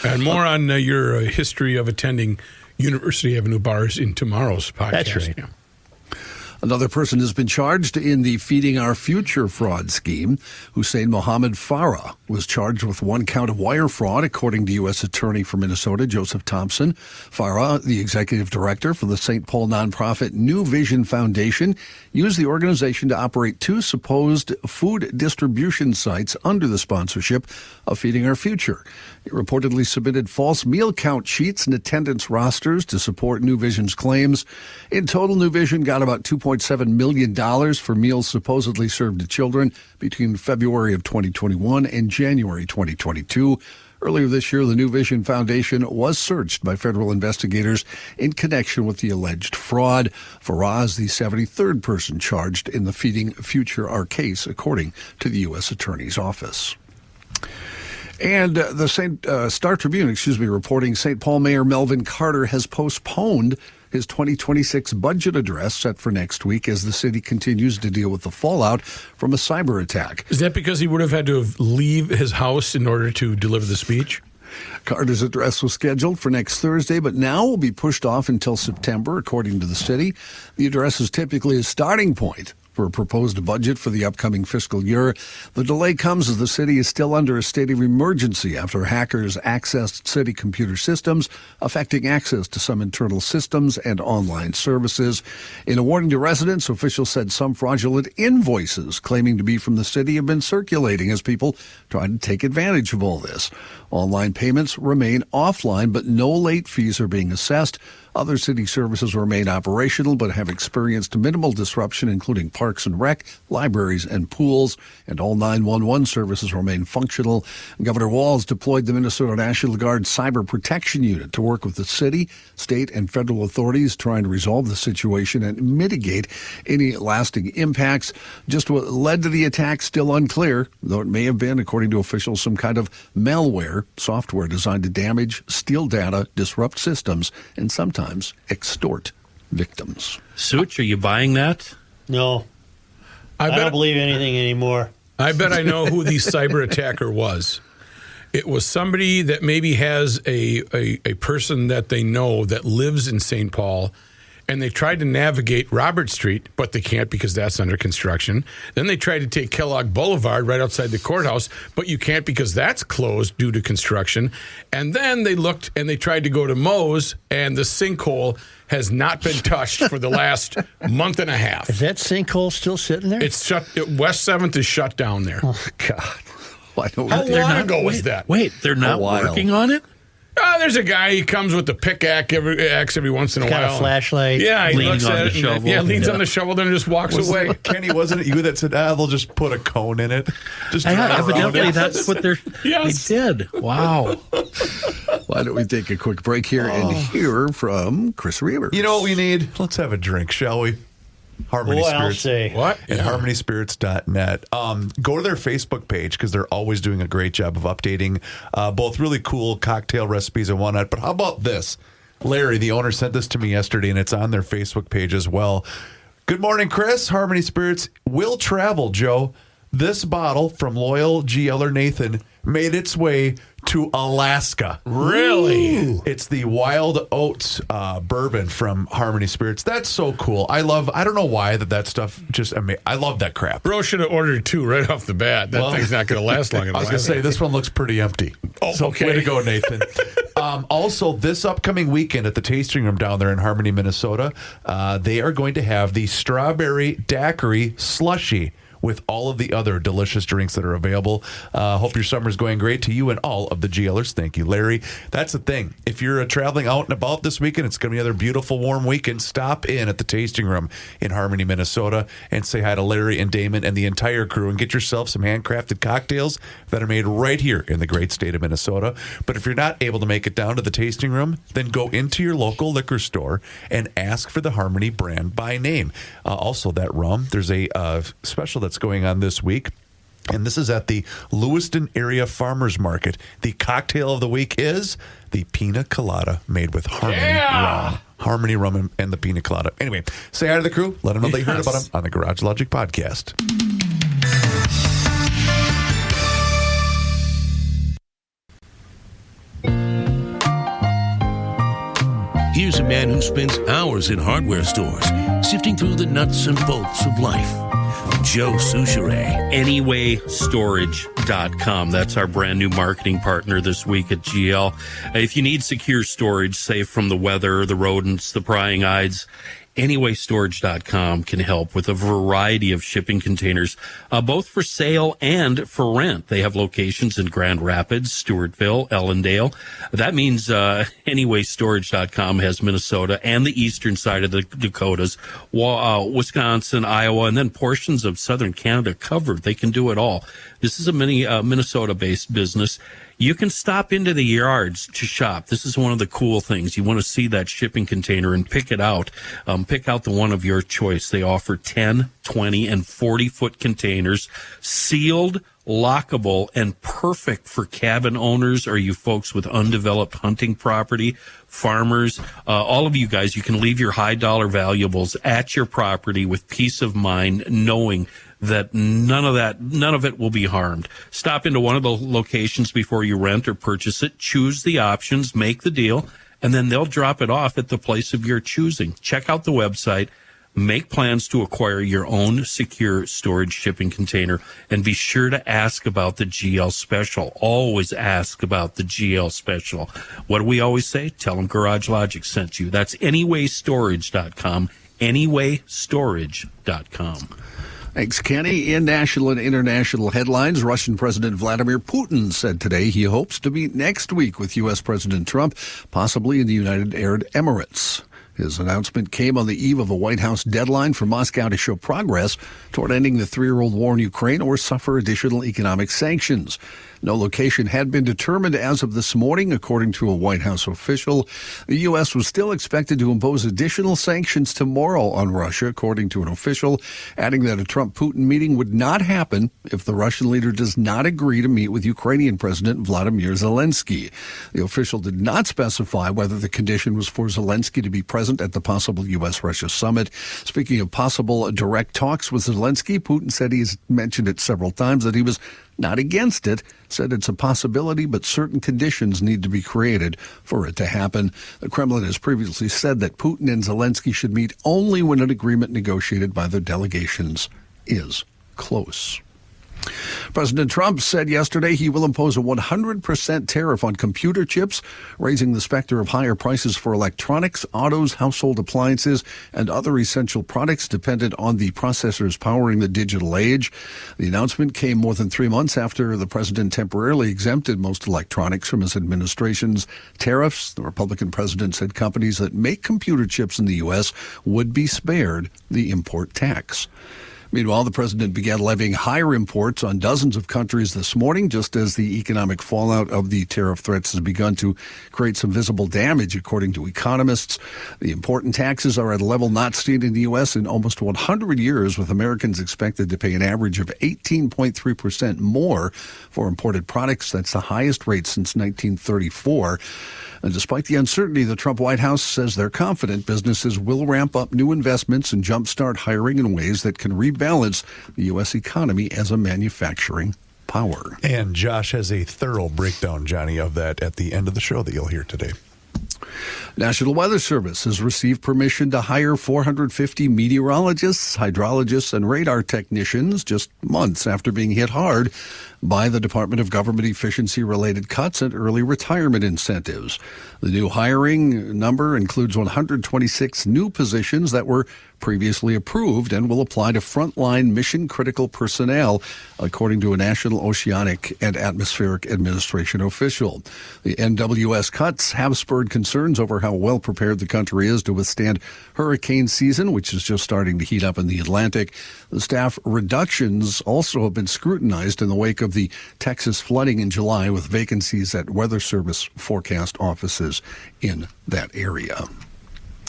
And more on your history of attending University Avenue bars in tomorrow's podcast. That's right. Yeah. Another person has been charged in the Feeding Our Future fraud scheme. Hussein Mohammed Farah was charged with 1 count of wire fraud, according to U.S. Attorney for Minnesota, Joseph Thompson. Farah, the executive director for the St. Paul nonprofit New Vision Foundation, used the organization to operate 2 supposed food distribution sites under the sponsorship of Feeding Our Future. He reportedly submitted false meal count sheets and attendance rosters to support New Vision's claims. In total, New Vision got about $2.7 million for meals supposedly served to children between February of 2021 and January 2022. Earlier this year, the New Vision Foundation was searched by federal investigators in connection with the alleged fraud. Farah is the 73rd person charged in the Feeding Future Our case, according to the U.S. Attorney's Office. And the Star Tribune, reporting St. Paul Mayor Melvin Carter has postponed his 2026 budget address set for next week as the city continues to deal with the fallout from a cyber attack. Is that because he would have had to leave his house in order to deliver the speech? Carter's address was scheduled for next Thursday, but now will be pushed off until September, according to the city. The address is typically a starting point for a proposed budget for the upcoming fiscal year. The delay comes as the city is still under a state of emergency after hackers accessed city computer systems, affecting access to some internal systems and online services. In a warning to residents, officials said some fraudulent invoices claiming to be from the city have been circulating as people try to take advantage of all this. Online payments remain offline, but no late fees are being assessed. Other city services remain operational but have experienced minimal disruption, including parks and rec, libraries, and pools. And all 911 services remain functional. Governor Walz deployed the Minnesota National Guard Cyber Protection Unit to work with the city, state, and federal authorities trying to resolve the situation and mitigate any lasting impacts. Just what led to the attack still unclear, though it may have been, according to officials, some kind of malware software designed to damage, steal data, disrupt systems, and sometimes extort victims. Such, are you buying that? No. I don't believe anything anymore. I bet I know who the cyber attacker was. It was somebody that maybe has a person that they know that lives in St. Paul, and they tried to navigate Robert Street, but they can't because that's under construction. Then they tried to take Kellogg Boulevard right outside the courthouse, but you can't because that's closed due to construction. And then they looked and they tried to go to Moe's, and the sinkhole has not been touched for the last month and a half. Is that sinkhole still sitting there? It's shut. West 7th is shut down there. Oh, God. How long ago was that? Wait, they're not working on it? There's a guy, he comes with the pickaxe every once in a while. Got a flashlight. Yeah, he leans looks on at the it. shovel. Leans on the shovel, then just walks away. Kenny, wasn't it you that said, they'll just put a cone in it? Just evidently that's what they did. Wow. Why don't we take a quick break here and hear from Chris Rivers? You know what we need? Let's have a drink, shall we? Harmony Spirits. I'll say. What? And harmonyspirits.net. Go to their Facebook page because they're always doing a great job of updating both really cool cocktail recipes and whatnot. But how about this? Larry, the owner, sent this to me yesterday, and it's on their Facebook page as well. Good morning, Chris. Harmony Spirits will travel, Joe. This bottle from loyal GLer Nathan made its way to Alaska. Really? Ooh. It's the Wild Oats bourbon from Harmony Spirits. That's so cool. I don't know why that stuff just, I love that crap. Bro should have ordered 2 right off the bat. That thing's not going to last long enough. I was going to say, this one looks pretty empty. Oh, so okay. Way to go, Nathan. Also, this upcoming weekend at the tasting room down there in Harmony, Minnesota, they are going to have the Strawberry Daiquiri Slushy, with all of the other delicious drinks that are available. Hope your summer's going great to you and all of the GLers. Thank you, Larry. That's the thing. If you're traveling out and about this weekend, it's going to be another beautiful warm weekend. Stop in at the Tasting Room in Harmony, Minnesota, and say hi to Larry and Damon and the entire crew and get yourself some handcrafted cocktails that are made right here in the great state of Minnesota. But if you're not able to make it down to the Tasting Room, then go into your local liquor store and ask for the Harmony brand by name. Also, that rum, there's a special that's going on this week, and this is at the Lewiston Area Farmers Market. The cocktail of the week is the Pina Colada made with Harmony rum. Harmony rum and the Pina Colada. Anyway, say hi to the crew. Let them know that you heard about them on the Garage Logic podcast. Here's a man who spends hours in hardware stores, sifting through the nuts and bolts of life. Joe Souchere. Anywaystorage.com. That's our brand new marketing partner this week at GL. If you need secure storage, safe from the weather, the rodents, the prying eyes, Anywaystorage.com can help with a variety of shipping containers, both for sale and for rent. They have locations in Grand Rapids, Stewartville, Ellendale. That means Anywaystorage.com has Minnesota and the eastern side of the Dakotas, Wisconsin, Iowa, and then portions of southern Canada covered. They can do it all. This is a Minnesota-based business. You can stop into the yards to shop. This is one of the cool things. You want to see that shipping container and pick it out. Pick out the one of your choice. They offer 10, 20, and 40-foot containers, sealed, lockable, and perfect for cabin owners or you folks with undeveloped hunting property, farmers. All of you guys, you can leave your high-dollar valuables at your property with peace of mind, knowing that none of it will be harmed. Stop into one of the locations before you rent or purchase it. Choose the options, make the deal, and then they'll drop it off at the place of your choosing. Check out the website. Make plans to acquire your own secure storage shipping container, and be sure to ask about the GL special. Always ask about the GL special. What do we always say? Tell them Garage Logic sent you. That's Anywaystorage.com. Anywaystorage.com. Thanks, Kenny. In national and international headlines, Russian President Vladimir Putin said today he hopes to meet next week with U.S. President Trump, possibly in the United Arab Emirates. His announcement came on the eve of a White House deadline for Moscow to show progress toward ending the 3-year-old war in Ukraine or suffer additional economic sanctions. No location had been determined as of this morning, according to a White House official. The U.S. was still expected to impose additional sanctions tomorrow on Russia, according to an official, adding that a Trump-Putin meeting would not happen if the Russian leader does not agree to meet with Ukrainian President Vladimir Zelensky. The official did not specify whether the condition was for Zelensky to be present at the possible U.S.-Russia summit. Speaking of possible direct talks with Zelensky, Putin said he's mentioned it several times that he was not against it, said it's a possibility, but certain conditions need to be created for it to happen. The Kremlin has previously said that Putin and Zelensky should meet only when an agreement negotiated by their delegations is close. President Trump said yesterday he will impose a 100% tariff on computer chips, raising the specter of higher prices for electronics, autos, household appliances, and other essential products dependent on the processors powering the digital age. The announcement came more than 3 months after the president temporarily exempted most electronics from his administration's tariffs. The Republican president said companies that make computer chips in the U.S. would be spared the import tax. Meanwhile, the president began levying higher imports on dozens of countries this morning, just as the economic fallout of the tariff threats has begun to create some visible damage, according to economists. The important taxes are at a level not seen in the U.S. in almost 100 years, with Americans expected to pay an average of 18.3% more for imported products. That's the highest rate since 1934. And despite the uncertainty, the Trump White House says they're confident businesses will ramp up new investments and jumpstart hiring in ways that can rebalance the U.S. economy as a manufacturing power. And Josh has a thorough breakdown, Johnny, of that at the end of the show that you'll hear today. National Weather Service has received permission to hire 450 meteorologists, hydrologists, and radar technicians just months after being hit hard by the Department of Government Efficiency-related cuts and early retirement incentives. The new hiring number includes 126 new positions that were previously approved and will apply to frontline mission-critical personnel, according to a National Oceanic and Atmospheric Administration official. The NWS cuts have spurred concerns over how well prepared the country is to withstand hurricane season, which is just starting to heat up in the Atlantic. The staff reductions also have been scrutinized in the wake of the Texas flooding in July, with vacancies at Weather Service forecast offices in that area.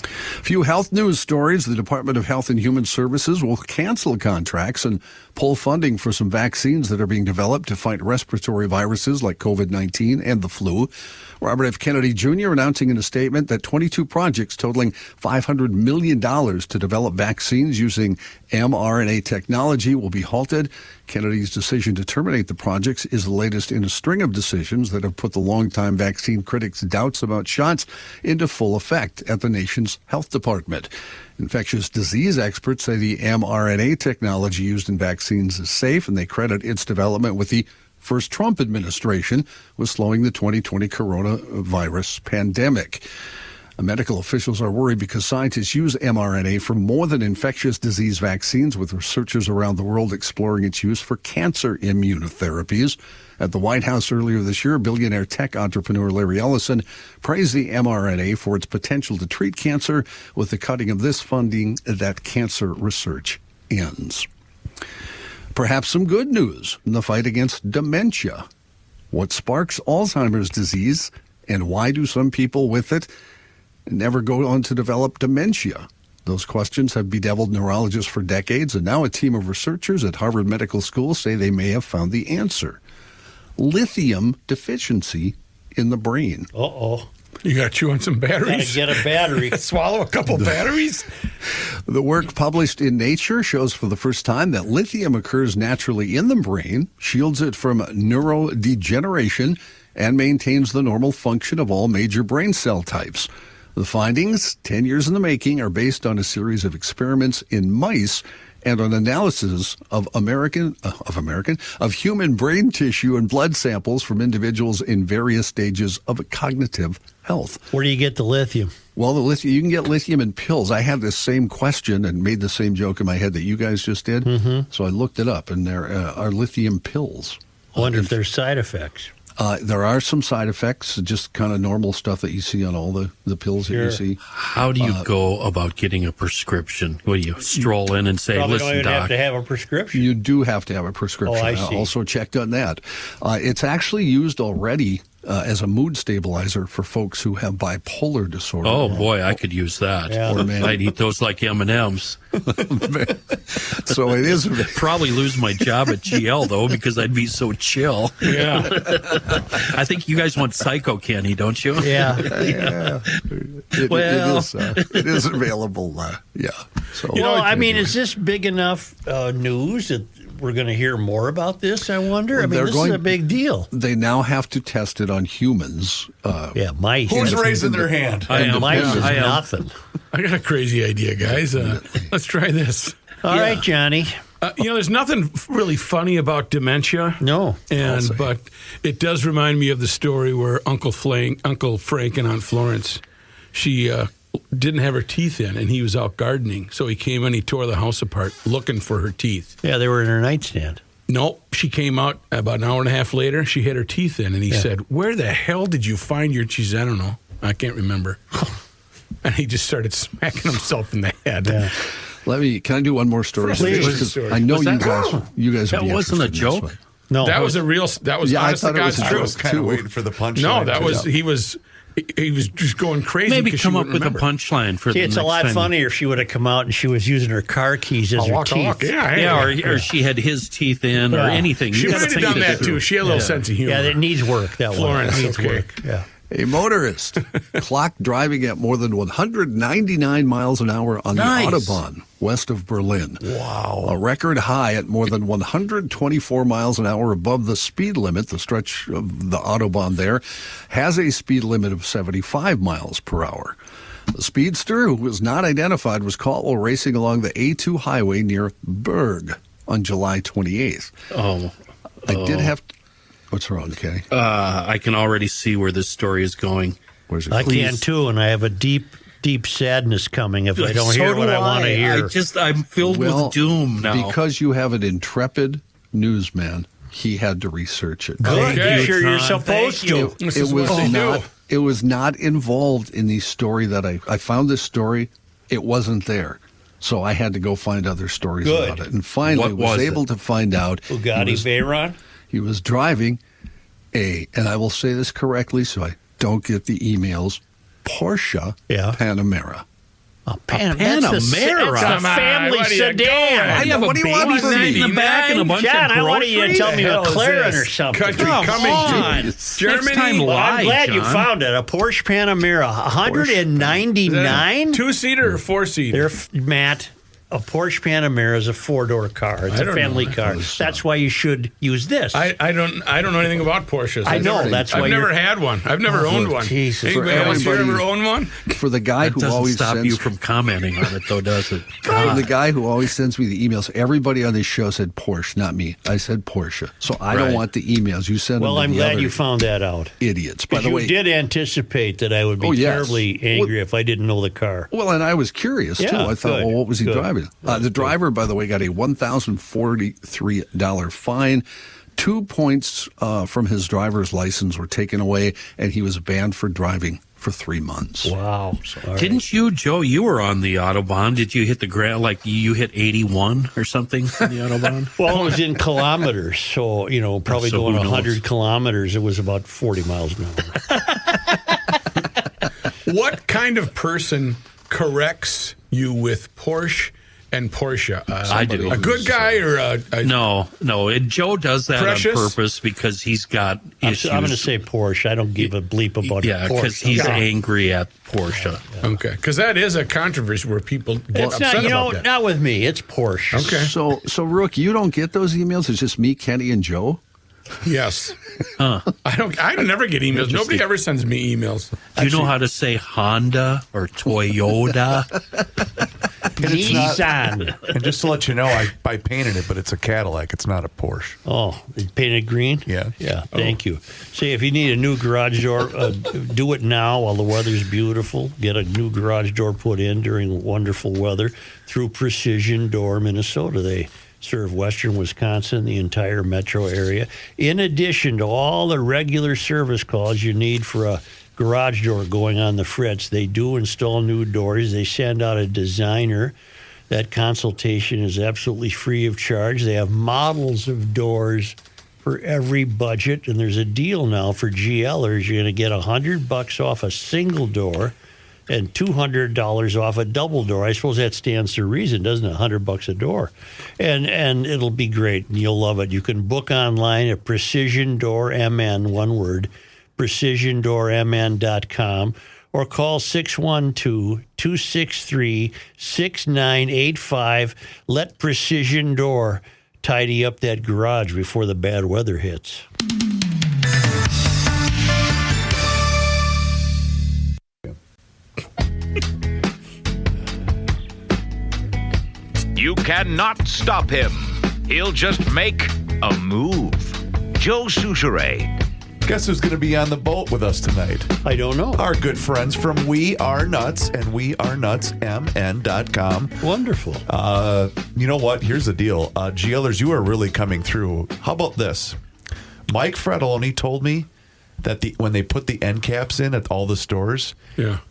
A few health news stories. The Department of Health and Human Services will cancel contracts and pull funding for some vaccines that are being developed to fight respiratory viruses like COVID-19 and the flu. Robert F. Kennedy Jr. announcing in a statement that 22 projects totaling $500 million to develop vaccines using mRNA technology will be halted. Kennedy's decision to terminate the projects is the latest in a string of decisions that have put the longtime vaccine critics' doubts about shots into full effect at the nation's health department. Infectious disease experts say the mRNA technology used in vaccines is safe, and they credit its development with the first Trump administration was slowing the 2020 coronavirus pandemic. Medical officials are worried because scientists use mRNA for more than infectious disease vaccines, with researchers around the world exploring its use for cancer immunotherapies. At the White House earlier this year, billionaire tech entrepreneur Larry Ellison praised the mRNA for its potential to treat cancer. With the cutting of this funding, that cancer research ends. Perhaps some good news in the fight against dementia. What sparks Alzheimer's disease, and why do some people with it never go on to develop dementia? Those questions have bedeviled neurologists for decades, and now a team of researchers at Harvard Medical School say they may have found the answer. Lithium deficiency in the brain. Uh-oh. You got to chew on some batteries. Got to get a battery. Swallow a couple batteries. The work published in Nature shows for the first time that lithium occurs naturally in the brain, shields it from neurodegeneration, and maintains the normal function of all major brain cell types. The findings, 10 years in the making, are based on a series of experiments in mice and an analysis of human brain tissue and blood samples from individuals in various stages of cognitive health. Where do you get the lithium? Well, the lithium, you can get lithium in pills. I had this same question and made the same joke in my head that you guys just did. Mm-hmm. So I looked it up, and there are lithium pills. I wonder if there's side effects. There are some side effects, just kind of normal stuff that you see on all the pills that you see. How do you go about getting a prescription? What do you stroll in and say, Probably listen, don't even doc? have to have a prescription. You do have to have a prescription. Oh, I see. Also checked on that. It's actually used already as a mood stabilizer for folks who have bipolar disorder. Oh, boy, I could use that. Yeah. I'd eat those like M&Ms. So it is. Probably lose my job at GL, though, because I'd be so chill. Yeah. I think you guys want Psycho Candy, don't you? Yeah. It is available. Yeah. So, is this big enough news that we're going to hear more about this, I wonder? I mean, this is a big deal. They now have to test it on humans. Mice. Who's raising their hand? Mice is nothing. I got a crazy idea, guys. Let's try this. All right, Johnny. There's nothing really funny about dementia. No. But it does remind me of the story where Uncle Frank and Aunt Florence, she didn't have her teeth in, and he was out gardening. So he came in, he tore the house apart looking for her teeth. Yeah, they were in her nightstand. Nope. She came out about an hour and a half later. She had her teeth in, and he said, "Where the hell did you find your teeth?" I don't know. I can't remember. And he just started smacking himself in the head. Yeah. Can I do one more story? Please. I know you guys. That wasn't a joke. No, that was a real. That was honest to God's I was truth. kind of waiting for the punchline. No, that was he was just going crazy. Maybe come up with remember. a punchline for the it's next a lot time. funnier if she would have come out and she was using her car keys as her teeth. Yeah, or she had his teeth in, or anything. She You might gotta have done think of that too. She had a little sense of humor. Yeah, it needs work. That Florence, one. It needs okay. work. Yeah. A motorist clocked driving at more than 199 miles an hour on the Autobahn west of Berlin. Wow. A record high at more than 124 miles an hour above the speed limit. The stretch of the Autobahn there has a speed limit of 75 miles per hour. The speedster, who was not identified, was caught while racing along the A2 highway near Berg on July 28th. I did have to... What's wrong, Kenny? I can already see where this story is going. I can too, and I have a deep deep sadness coming if I don't hear what I want to hear. I'm filled with doom now. Because you have an intrepid newsman, he had to research it. Good. Okay. Sure, you're supposed to. It was not involved in the story that I found this story. It wasn't there. So I had to go find other stories about it. And finally was able to find out. Bugatti Veyron? He was driving and I will say this correctly so I don't get the emails, Porsche Panamera. Panamera. That's a family sedan. What do you want from me in the back and a bunch John, of I want you to tell me hell is McLaren this? or something. Country Come coming on. to Germany. Next time, Well, I'm lie, glad you John. found it. A Porsche Panamera, 199. Two-seater or four-seater? Matt, a Porsche Panamera is a four-door car. It's a family car. That's why you should use this. I don't know anything about Porsches. I know. That's why I've never had one. I've never owned one. Jesus. Anybody else here ever owned one? For the guy That who doesn't always stop sends you from commenting on it, though, does it? For the guy who always sends me the emails, everybody on this show said Porsche, not me. I said Porsche. So I don't want the emails. You send them to I'm the glad other you found that out. idiots. By the You way, did anticipate that I would be terribly angry if I didn't know the car. well, and I was curious, too. I thought, what was he driving? The driver, by the way, got a $1,043 fine. 2 points from his driver's license were taken away, and he was banned for driving for 3 months. Wow. Didn't you, Joe, you were on the Autobahn. Did you hit the ground, like you hit 81 or something on the Autobahn? Well, it was in kilometers, so, probably going 100 kilometers, it was about 40 miles an hour. What kind of person corrects you with Porsche and Porsche? I do. A good guy or a No. Joe does that Precious? on purpose because he's got issues. I'm going to say Porsche. I don't give a bleep about Yeah, because Porsche. he's angry at Porsche. Okay, because that is a controversy where people get It's upset not, about that. not with me. It's Porsche. Okay. So Rook, you don't get those emails? It's just me, Kenny, and Joe? Yes. I never get emails. Nobody ever sends me emails. Do you know how to say Honda or Toyota? Nissan. And just to let you know, I painted it, but it's a Cadillac. It's not a Porsche. Oh, you painted green? Yeah. Yeah, thank you. See, if you need a new garage door, do it now while the weather's beautiful. Get a new garage door put in during wonderful weather through Precision Door Minnesota. They serve western Wisconsin, the entire metro area. In addition to all the regular service calls you need for a garage door going on the fritz, they do install new doors. They send out a designer. That consultation is absolutely free of charge. They have models of doors for every budget, and there's a deal now for GLers. You're going to get $100 off a single door and $200 off a double door. I suppose that stands to reason, doesn't it? $100 a door. And it'll be great, and you'll love it. You can book online at Precision Door MN, one word, precisiondoormn.com, or call 612-263-6985. Let Precision Door tidy up that garage before the bad weather hits. You cannot stop him. He'll just make a move. Joe Souchere. Guess who's going to be on the boat with us tonight? I don't know. Our good friends from We Are Nuts and wearenutsmn.com. Wonderful. You know what? Here's the deal. GLers, you are really coming through. How about this? Mike Fredoloni told me that when they put the end caps in at all the stores,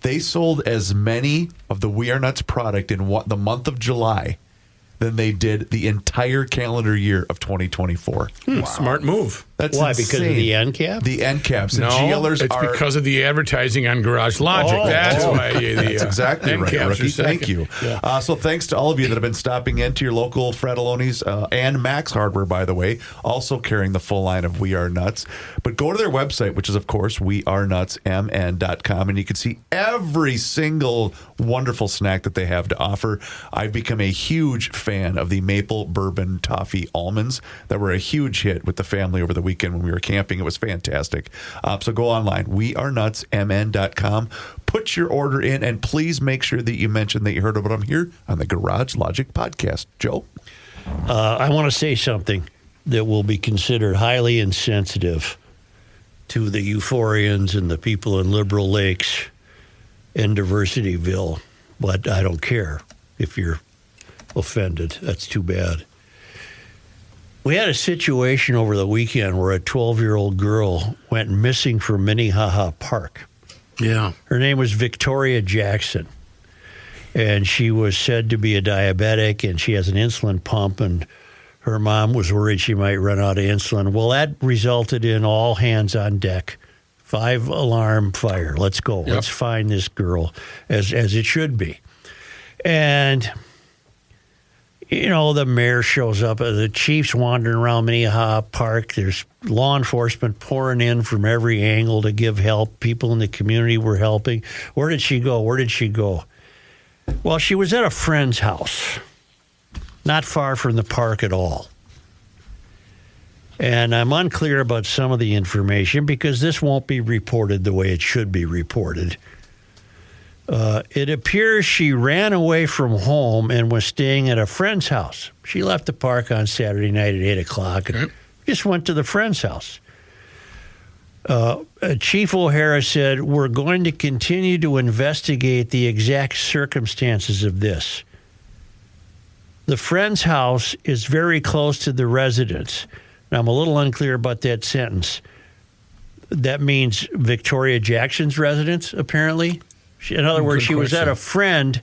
they sold as many of the We Are Nuts product in the month of July than they did the entire calendar year of 2024. Wow. Smart move. That's why? insane. Because of the end cap? The end caps. No, GLers it's because of the advertising on Garage Logic. That's why that's exactly end right, caps Rookie. are second. Thank you. Yeah. So thanks to all of you that have been stopping into your local Fredoloni's and Max Hardware, by the way, also carrying the full line of We Are Nuts. But go to their website, which is, of course, wearenutsmn.com, and you can see every single wonderful snack that they have to offer. I've become a huge fan of the maple bourbon toffee almonds that were a huge hit with the family over the weekend when we were camping. It was fantastic. So go online, wearenutsmn.com. Put your order in, and please make sure that you mention that you heard about them here on the Garage Logic podcast. Joe? I want to say something that will be considered highly insensitive to the euphorians and the people in Liberal Lakes. in Diversityville, but I don't care if you're offended. That's too bad. We had a situation over the weekend where a 12-year-old girl went missing from Minnehaha Park. Yeah. Her name was Victoria Jackson, and she was said to be a diabetic, and she has an insulin pump, and her mom was worried she might run out of insulin. Well, that resulted in all hands on deck. 5-alarm fire. Let's go. Yep. Let's find this girl as it should be. And, you know, the mayor shows up. The chief's wandering around Minnehaha Park. There's law enforcement pouring in from every angle to give help. People in the community were helping. Where did she go? Where did she go? Well, she was at a friend's house, not far from the park at all. And I'm unclear about some of the information because this won't be reported the way it should be reported. It appears she ran away from home and was staying at a friend's house. She left the park on Saturday night at 8 o'clock and just went to the friend's house. Chief O'Hara said, "We're going to continue to investigate the exact circumstances of this. The friend's house is very close to the residence." Now, I'm a little unclear about that sentence. That means Victoria Jackson's residence, apparently. In other words, she was at a friend's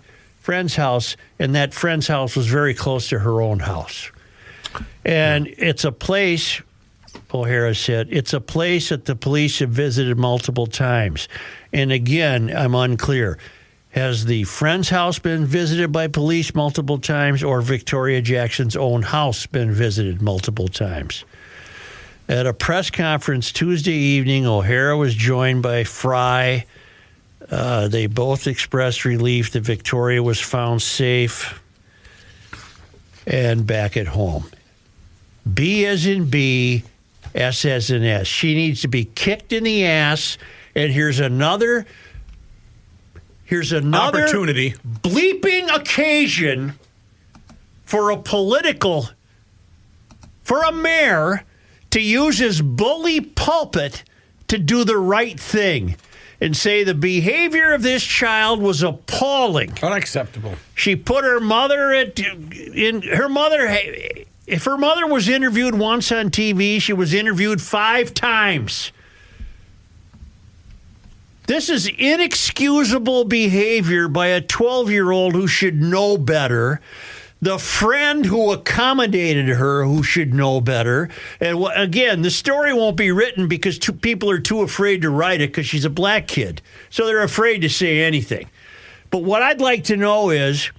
house, and that friend's house was very close to her own house. And it's a place, O'Hara said, it's a place that the police have visited multiple times. And again, I'm unclear. Has the friend's house been visited by police multiple times, or Victoria Jackson's own house been visited multiple times? At a press conference Tuesday evening, O'Hara was joined by Fry. They both expressed relief that Victoria was found safe and back at home. B as in B, S as in S. She needs to be kicked in the ass, and here's another opportunity, bleeping occasion for a mayor to use his bully pulpit to do the right thing and say the behavior of this child was appalling. Unacceptable. She put her mother if her mother was interviewed once on TV, she was interviewed 5 times. This is inexcusable behavior by a 12-year-old who should know better. The friend who accommodated her who should know better. And again, the story won't be written because people are too afraid to write it because she's a black kid. So they're afraid to say anything. But what I'd like to know is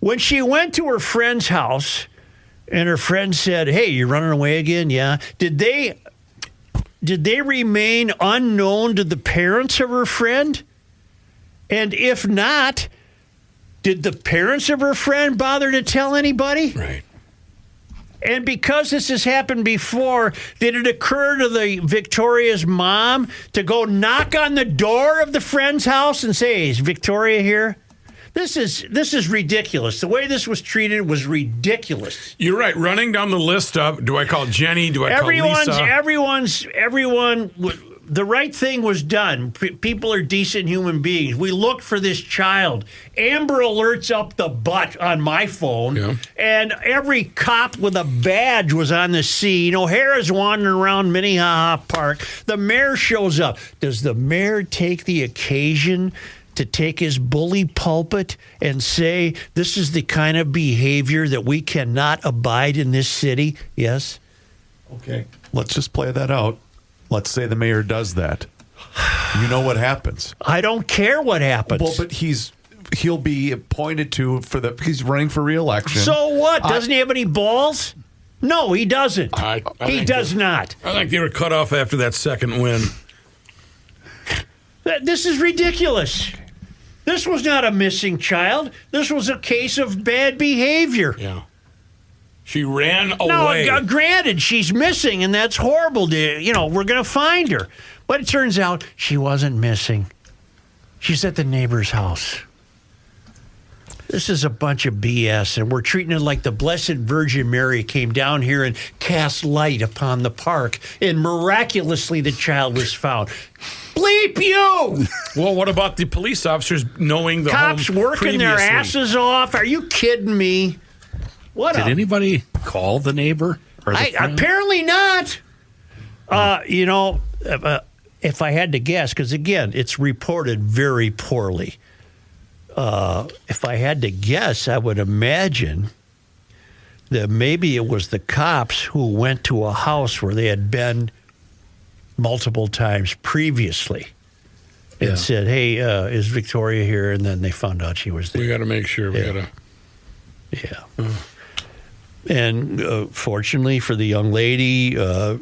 when she went to her friend's house and her friend said, "Hey, you're running away again?" Yeah. Did they remain unknown to the parents of her friend? And if not, did the parents of her friend bother to tell anybody? Right. And because this has happened before, did it occur to the Victoria's mom to go knock on the door of the friend's house and say, "Hey, is Victoria here?" This is ridiculous. The way this was treated was ridiculous. You're right. Running down the list of, do I call Jenny? Do I call Lisa? Everyone. The right thing was done. People are decent human beings. We looked for this child. Amber Alerts up the butt on my phone, and every cop with a badge was on the scene. O'Hara's wandering around Minnehaha Park. The mayor shows up. Does the mayor take the occasion to take his bully pulpit and say, this is the kind of behavior that we cannot abide in this city? Yes? Okay. Let's just play that out. Let's say the mayor does that. You know what happens. I don't care what happens. Well, but he'll be appointed to he's running for re-election. So what? Doesn't he have any balls? No, he doesn't. He does not. I think they were cut off after that second win. This is ridiculous. This was not a missing child. This was a case of bad behavior. Yeah. She ran away. Now, granted, she's missing, and that's horrible. We're going to find her. But it turns out she wasn't missing. She's at the neighbor's house. This is a bunch of BS, and we're treating it like the Blessed Virgin Mary came down here and cast light upon the park, and miraculously the child was found. Bleep you! Well, what about the police officers knowing the Cops home working their previously? asses off? Are you kidding me? What? Did anybody call the neighbor? Or the friend? Apparently not. If I had to guess, because again, it's reported very poorly. If I had to guess, I would imagine that maybe it was the cops who went to a house where they had been multiple times previously and said, hey, is Victoria here? And then they found out she was there. We got to make sure. Yeah. And fortunately for the young lady,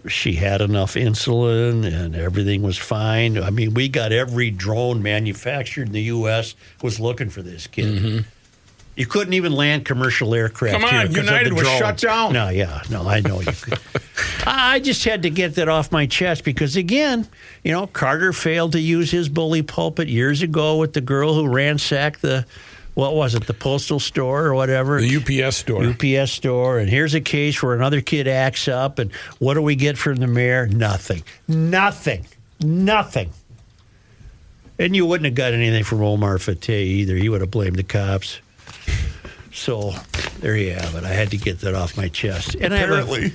she had enough insulin and everything was fine. I mean, we got every drone manufactured in the U.S. was looking for this kid. Mm-hmm. You couldn't even land commercial aircraft Come on, here 'cause of United the was drones. shut down. No, I know you could. I just had to get that off my chest because, again, Carter failed to use his bully pulpit years ago with the girl who ransacked the postal store or whatever? The UPS store. UPS store. And here's a case where another kid acts up. And what do we get from the mayor? Nothing. And you wouldn't have got anything from Omar Fateh either. He would have blamed the cops. So there you have it. I had to get that off my chest. And Apparently.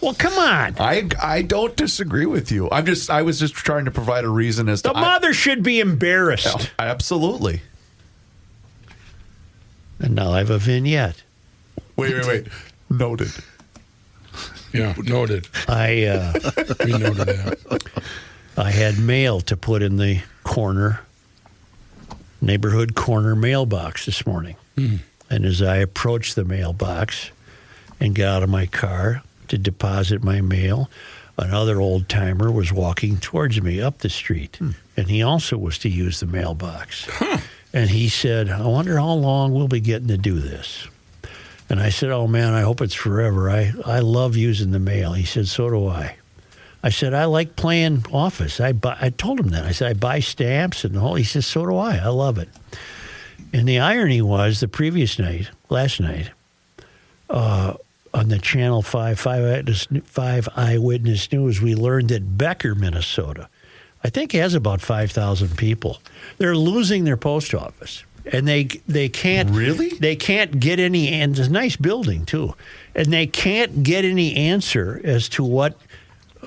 Well, come on. I don't disagree with you. I was just trying to provide a reason as to the mother should be embarrassed. Absolutely. And now I have a vignette. Wait. Noted. Yeah, noted. We noted that. I had mail to put in the neighborhood corner mailbox this morning. And as I approached the mailbox and got out of my car to deposit my mail, another old timer was walking towards me up the street, and he also was to use the mailbox. And he said, I wonder how long we'll be getting to do this. And I said, oh man, I hope it's forever. I love using the mail. He said, so do I. I said, I like playing office. I told him that. I said, I buy stamps and the whole. He says, so do I. I love it. And the irony was last night, on the Channel 5 Eyewitness News, we learned that Becker, Minnesota, I think has about 5,000 people. They're losing their post office. And they can't really? They can't get any, and it's a nice building too. And they can't get any answer as to what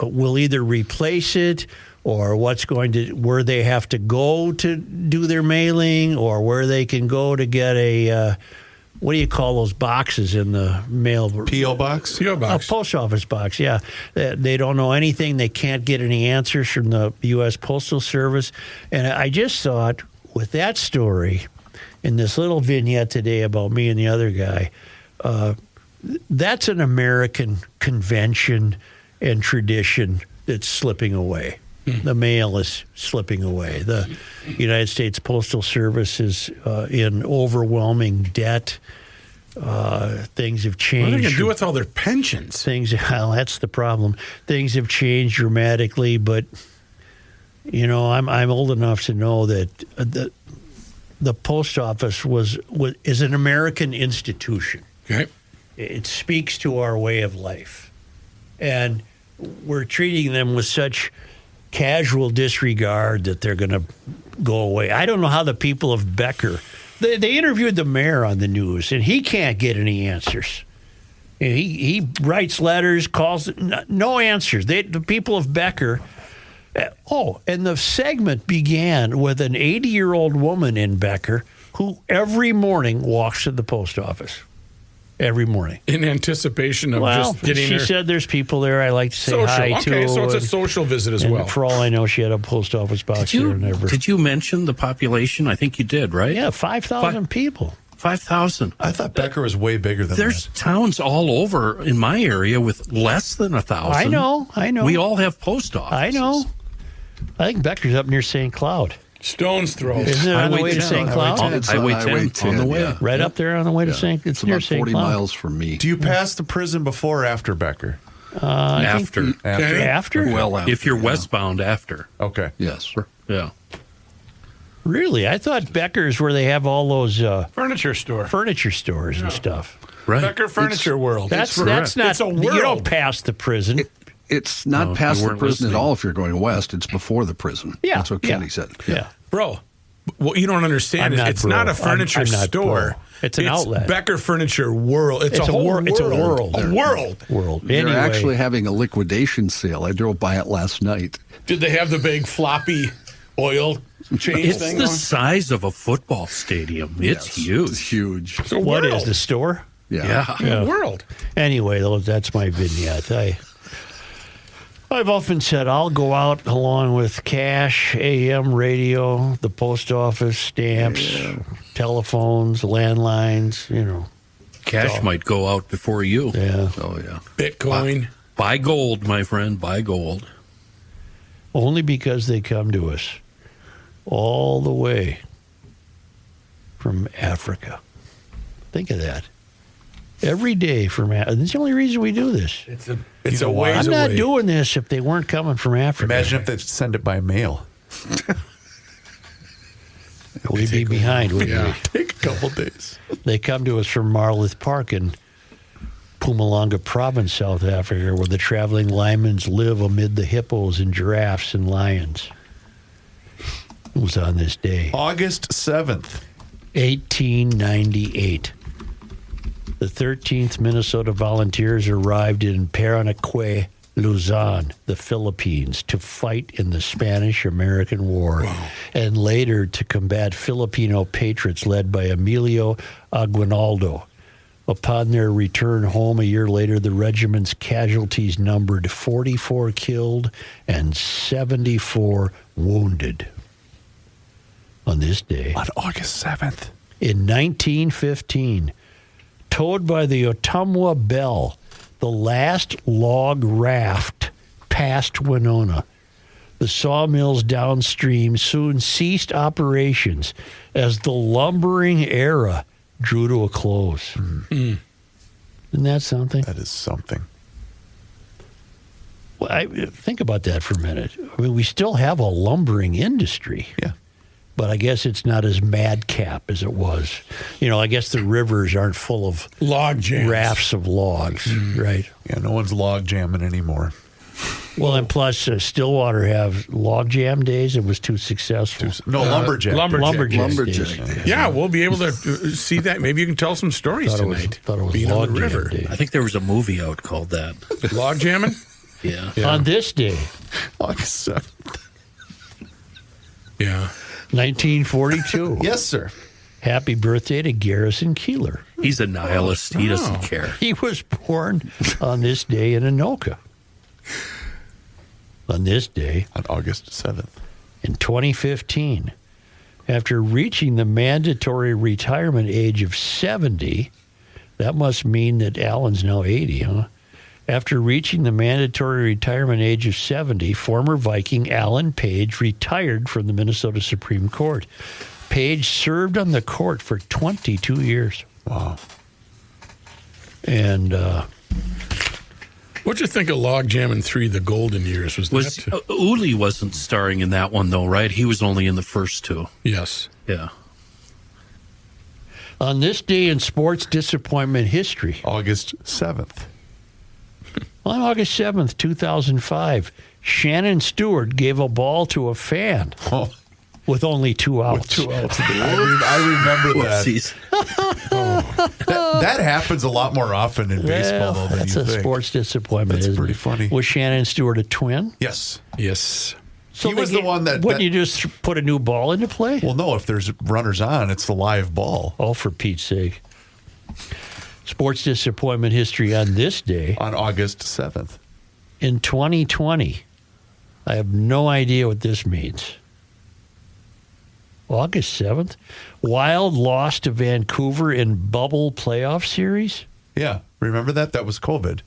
will either replace it or where they have to go to do their mailing or where they can go to get a what do you call those boxes in the mail? P.O. box? P.O. box. A post office box, yeah. They don't know anything. They can't get any answers from the U.S. Postal Service. And I just thought, with that story, in this little vignette today about me and the other guy, that's an American convention and tradition that's slipping away. The mail is slipping away. The United States Postal Service is in overwhelming debt. Things have changed. What are they going to do with all their pensions? Well, that's the problem. Things have changed dramatically, but I'm old enough to know that the post office is an American institution. Okay. It speaks to our way of life, and we're treating them with such casual disregard that they're going to go away. I don't know how the people of Becker, they interviewed the mayor on the news, and he can't get any answers. He writes letters, calls, no answers. The people of Becker. And the segment began with an 80-year-old woman in Becker who every morning walks to the post office. Every morning. In anticipation of just getting she there. said there's people there I like to say hi to. Okay, so it's a social visit as well. For all I know, she had a post office box there. Did you mention the population? I think you did, right? Yeah, 5,000 people. 5,000. I thought Becker was way bigger than There's that. towns all over in my area with less than 1,000. I know. We all have post offices. I know. I think Becker's up near St. Cloud. Stone's throw. Isn't it on the way to St. Cloud? It's Highway 10 on the way. yeah. Right up there on the way to St. It's near about St. 40 Cloud. miles from me. Do you pass the prison before or after Becker? After. After? Well, after. If you're westbound, after. Okay. Yes. Yeah. Really? I thought Becker's where they have all those Furniture store. furniture stores and stuff. Right. Becker Furniture World. That's It's not. It's a world. You don't pass the prison. It's not No, past you the weren't prison listening. at all if you're going west. It's before the prison. Yeah, That's what Kenny said. Yeah. Bro, what you don't understand I'm is not it's bro. not a furniture I'm not store. bro. It's an outlet. Becker Furniture World. It's a whole world. It's a world. A world. World. They're Anyway, actually having a liquidation sale. I drove by it last night. Did they have the big floppy oil change It's thing the going? size of a football stadium. It's huge. It's huge. It's a what world. is the store? Yeah. Yeah. A world. Anyway, that's my vignette. I've often said I'll go out along with cash, AM radio, the post office, stamps, telephones, landlines, Cash might go out before you. Yeah. Oh, yeah. Bitcoin. Buy gold, my friend. Buy gold. Only because they come to us all the way from Africa. Think of that. Every day from Africa. That's the only reason we do this. It's a ways I'm not away. doing this if they weren't coming from Africa. Imagine if they send it by mail. We'd be behind, wouldn't Yeah. Take a couple days. we? They come to us from Marloth Park in Mpumalanga Province, South Africa, where the traveling Lymans live amid the hippos and giraffes and lions. It was on this day, August 7th. 1898. The 13th Minnesota Volunteers arrived in Paranaque, Luzon, the Philippines, to fight in the Spanish-American War, and later to combat Filipino patriots led by Emilio Aguinaldo. Upon their return home a year later, the regiment's casualties numbered 44 killed and 74 wounded. On this day, On August 7th. in 1915, towed by the Ottumwa Bell, the last log raft passed Winona. The sawmills downstream soon ceased operations as the lumbering era drew to a close. Isn't that something? That is something. Well, think about that for a minute. I mean, we still have a lumbering industry. Yeah. But I guess it's not as madcap as it was. I guess the rivers aren't full of Log jams. rafts of logs, right? Yeah, no one's log jamming anymore. Well, and plus, Stillwater have log jam days. It was too successful. No, lumberjack. Lumberjack. Yeah, we'll be able to see that. Maybe you can tell some stories tonight. Thought it was Being on log the jam river. day. I think there was a movie out called that. Log jamming? Yeah. On this day, August 7th. Yeah. 1942. Yes, sir. Happy birthday to Garrison Keillor. He's a nihilist. He doesn't care. He was born on this day in Anoka. On this day, On August 7th. in 2015, after reaching the mandatory retirement age of 70, that must mean that Alan's now 80, huh? After reaching the mandatory retirement age of 70, former Viking Alan Page retired from the Minnesota Supreme Court. Page served on the court for 22 years. Wow. And What'd you think of Log Jammin' 3, The Golden Years? Was that? Uli wasn't starring in that one, though, right? He was only in the first two. Yes. Yeah. on this day in sports disappointment history, August 7th. On August 7th, 2005, Shannon Stewart gave a ball to a fan with only 2 outs. With 2 outs. I remember that. That happens a lot more often in baseball, though, than That's you a think. sports disappointment, That's isn't pretty it? funny. Was Shannon Stewart a twin? Yes. Yes. So He was the one that... Wouldn't you just put a new ball into play? Well, no, if there's runners on, it's the live ball. Oh, for Pete's sake. Sports disappointment history on this day. On August 7th. In 2020. I have no idea what this means. August 7th? Wild lost to Vancouver in bubble playoff series? Yeah. Remember that? That was COVID.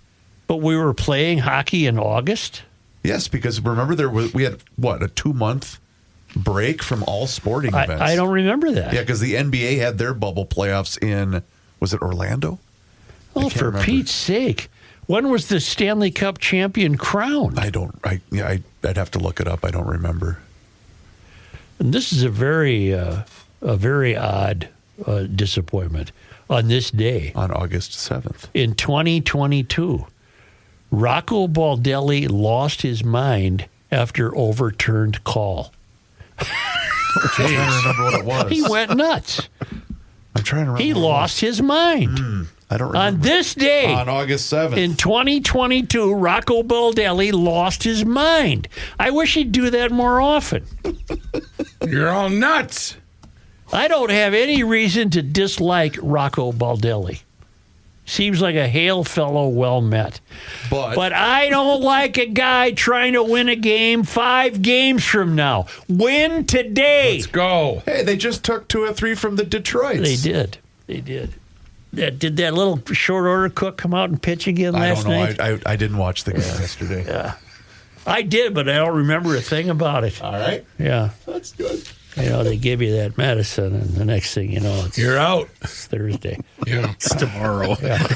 But we were playing hockey in August? Yes, because remember we had, what, a 2-month break from all sporting events? I don't remember that. Yeah, because the NBA had their bubble playoffs in, was it Orlando? Oh, for remember. Pete's sake. When was the Stanley Cup champion crowned? I'd have to look it up. I don't remember. And this is a very odd disappointment. On this day, on August 7th, in 2022, Rocco Baldelli lost his mind after overturned call. I'm trying to remember what it was. He went nuts. I'm trying to remember. He lost his mind. I don't remember. On this day, on August 7th, in 2022, Rocco Baldelli lost his mind. I wish he'd do that more often. You're all nuts. I don't have any reason to dislike Rocco Baldelli. Seems like a hail fellow well met. But I don't like a guy trying to win a game 5 games from now. Win today. Let's go. Hey, they just took 2 or 3 from the Detroits. They did. Did that little short order cook come out and pitch again last night? I didn't watch the game yesterday. Yeah. I did, but I don't remember a thing about it. All right. Yeah. That's good. You know, they give you that medicine, and the next thing you know, you're out. It's Thursday. Yeah, it's tomorrow. Yeah.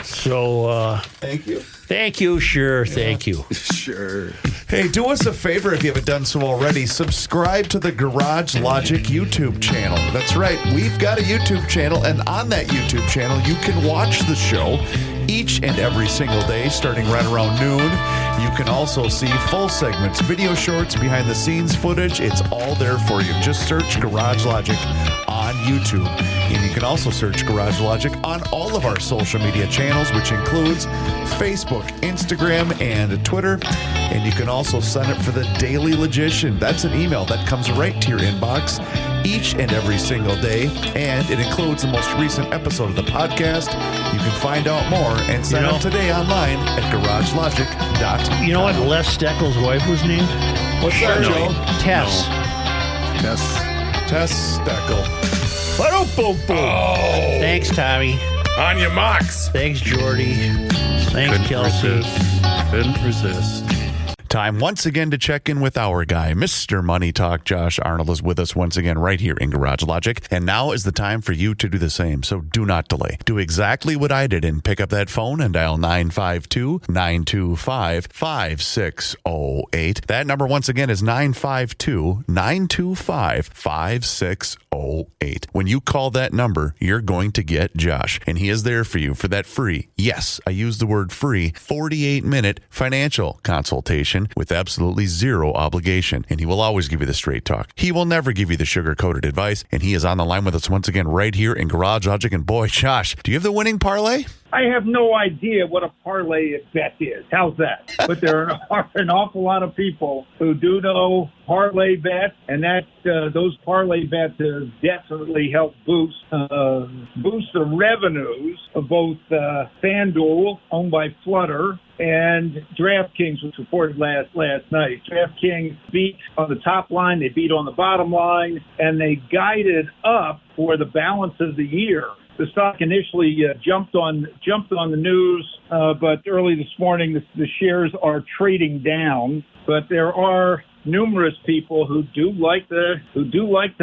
So, thank you. Thank you. Sure. Yeah. Thank you. Sure. Hey, do us a favor if you haven't done so already. Subscribe to the Garage Logic YouTube channel. That's right. We've got a YouTube channel, and on that YouTube channel, you can watch the show each and every single day, starting right around noon. You can also see full segments, video shorts, behind-the-scenes footage. It's all there for you. Just search Garage Logic on YouTube. And you can also search Garage Logic on all of our social media channels, which includes Facebook, Instagram, and Twitter. And you can also sign up for the Daily Logician. That's an email that comes right to your inbox each and every single day. And it includes the most recent episode of the podcast. You can find out more and sign up today online at garagelogic.com. You know what Les Steckel's wife was named? What's that, Joe? Tess. Tess Steckel. Oh. Thanks, Tommy. On your marks. Thanks, Jordy. Thanks, Kelsey. Couldn't resist. Time once again to check in with our guy, Mr. Money Talk. Josh Arnold is with us once again right here in Garage Logic. And now is the time for you to do the same. So do not delay. Do exactly what I did and pick up that phone and dial 952-925-5608. That number once again is 952-925-5608. When you call that number, you're going to get Josh. And he is there for you for that free, yes, I use the word free, 48-minute financial consultation with absolutely zero obligation, and he will always give you the straight talk. He will never give you the sugar-coated advice, and he is on the line with us once again right here in Garage Logic. And boy, Josh, do you have the winning parlay? I have no idea what a parlay bet is. How's that? But there are an awful lot of people who do know parlay bets, and that those parlay bets definitely help boost the revenues of both FanDuel, owned by Flutter, and DraftKings, which reported last night. DraftKings beat on the top line, they beat on the bottom line, and they guided up for the balance of the year. The stock initially jumped on the news, but early this morning the shares are trading down. But there are numerous people who do like to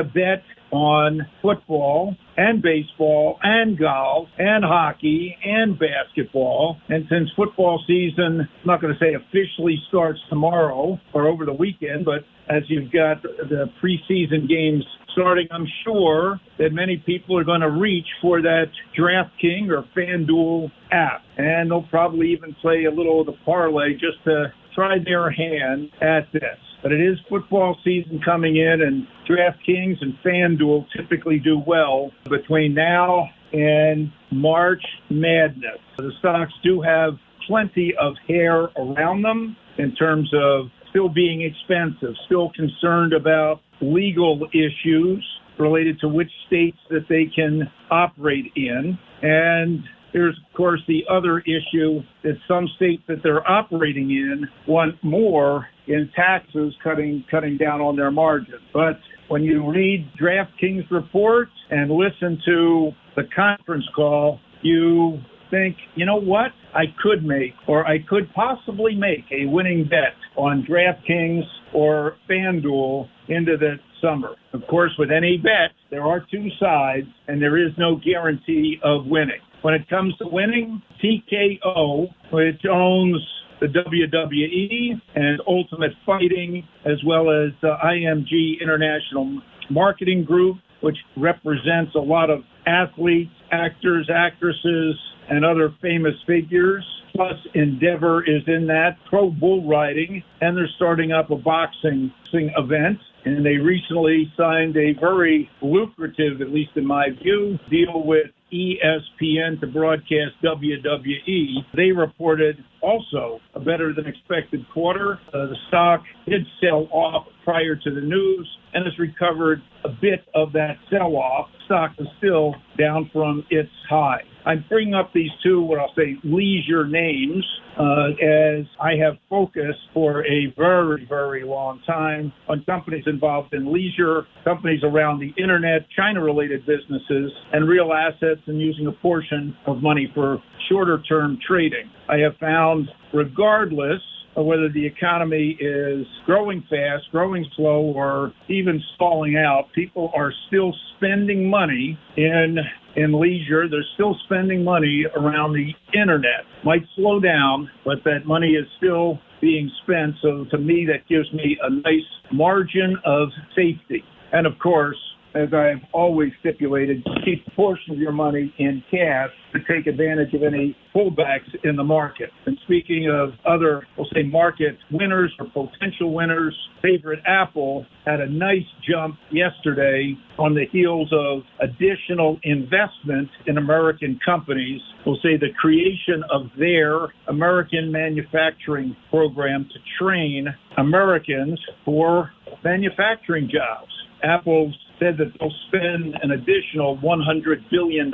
bet on football and baseball and golf and hockey and basketball. And since football season, I'm not going to say officially starts tomorrow or over the weekend, but as you've got the preseason games starting, I'm sure that many people are going to reach for that DraftKings or FanDuel app. And they'll probably even play a little of the parlay just to try their hand at this. But it is football season coming in, and DraftKings and FanDuel typically do well between now and March Madness. The stocks do have plenty of hair around them in terms of still being expensive, still concerned about legal issues related to which states that they can operate in. And there's, of course, the other issue that some states that they're operating in want more in taxes, cutting down on their margins. But when you read DraftKings reports and listen to the conference call, you think, you know what, I could make, or I could possibly make a winning bet on DraftKings or FanDuel into the summer. Of course, with any bet, there are two sides, and there is no guarantee of winning. When it comes to winning, TKO, which owns the WWE and Ultimate Fighting, as well as IMG International Marketing Group, which represents a lot of athletes, actors, actresses, and other famous figures. Plus, Endeavor is in that, pro bull riding, and they're starting up a boxing event. And they recently signed a very lucrative, at least in my view, deal with ESPN to broadcast WWE. They reported also a better than expected quarter. The stock did sell off prior to the news and has recovered a bit of that sell-off. Stock is still down from its high. I'm bringing up these two, what I'll say, leisure names, as I have focused for a very, very long time on companies involved in leisure, companies around the internet, China-related businesses, and real assets, and using a portion of money for shorter-term trading. I have found, regardless of whether the economy is growing fast, growing slow, or even stalling out, people are still spending money in leisure. They're still spending money around the internet. Might slow down, but that money is still being spent. So to me, that gives me a nice margin of safety. And of course, as I've always stipulated, keep a portion of your money in cash to take advantage of any pullbacks in the market. And speaking of other, we'll say, market winners or potential winners, favorite Apple had a nice jump yesterday on the heels of additional investment in American companies. We'll say the creation of their American manufacturing program to train Americans for manufacturing jobs. Apple's said that they'll spend an additional $100 billion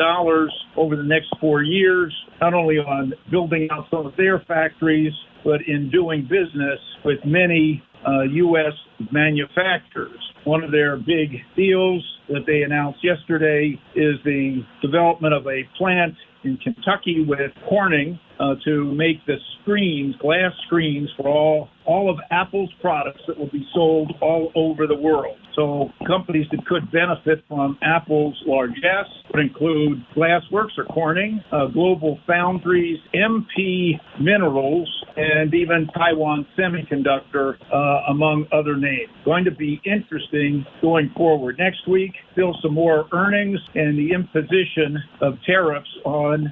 over the next 4 years, not only on building out some of their factories, but in doing business with many U.S. manufacturers. One of their big deals that they announced yesterday is the development of a plant in Kentucky with Corning to make the screens, glass screens, for all of Apple's products that will be sold all over the world. So companies that could benefit from Apple's largesse would include Glassworks or Corning, Global Foundries, MP Minerals, and even Taiwan Semiconductor, among other names. Going to be interesting going forward. Next week, still some more earnings and the imposition of tariffs on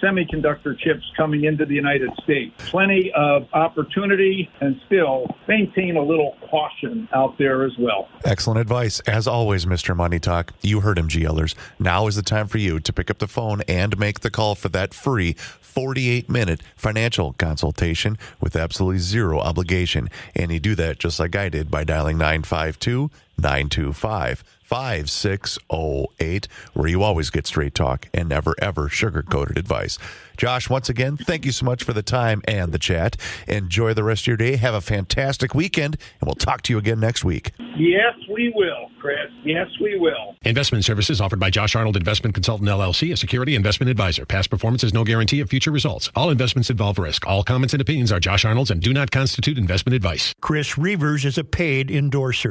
semiconductor chips coming into the United States. Plenty of opportunity, and still maintain a little caution out there as well. Excellent advice. As always, Mr. Money Talk, you heard him, GLers. Now is the time for you to pick up the phone and make the call for that free 48-minute financial consultation with absolutely zero obligation. And you do that just like I did by dialing 952-925-5608, where you always get straight talk and never, ever sugar-coated advice. Josh, once again, thank you so much for the time and the chat. Enjoy the rest of your day. Have a fantastic weekend, and we'll talk to you again next week. Yes, we will, Chris. Yes, we will. Investment services offered by Josh Arnold Investment Consultant, LLC, a security investment advisor. Past performance is no guarantee of future results. All investments involve risk. All comments and opinions are Josh Arnold's and do not constitute investment advice. Chris Reavers is a paid endorser.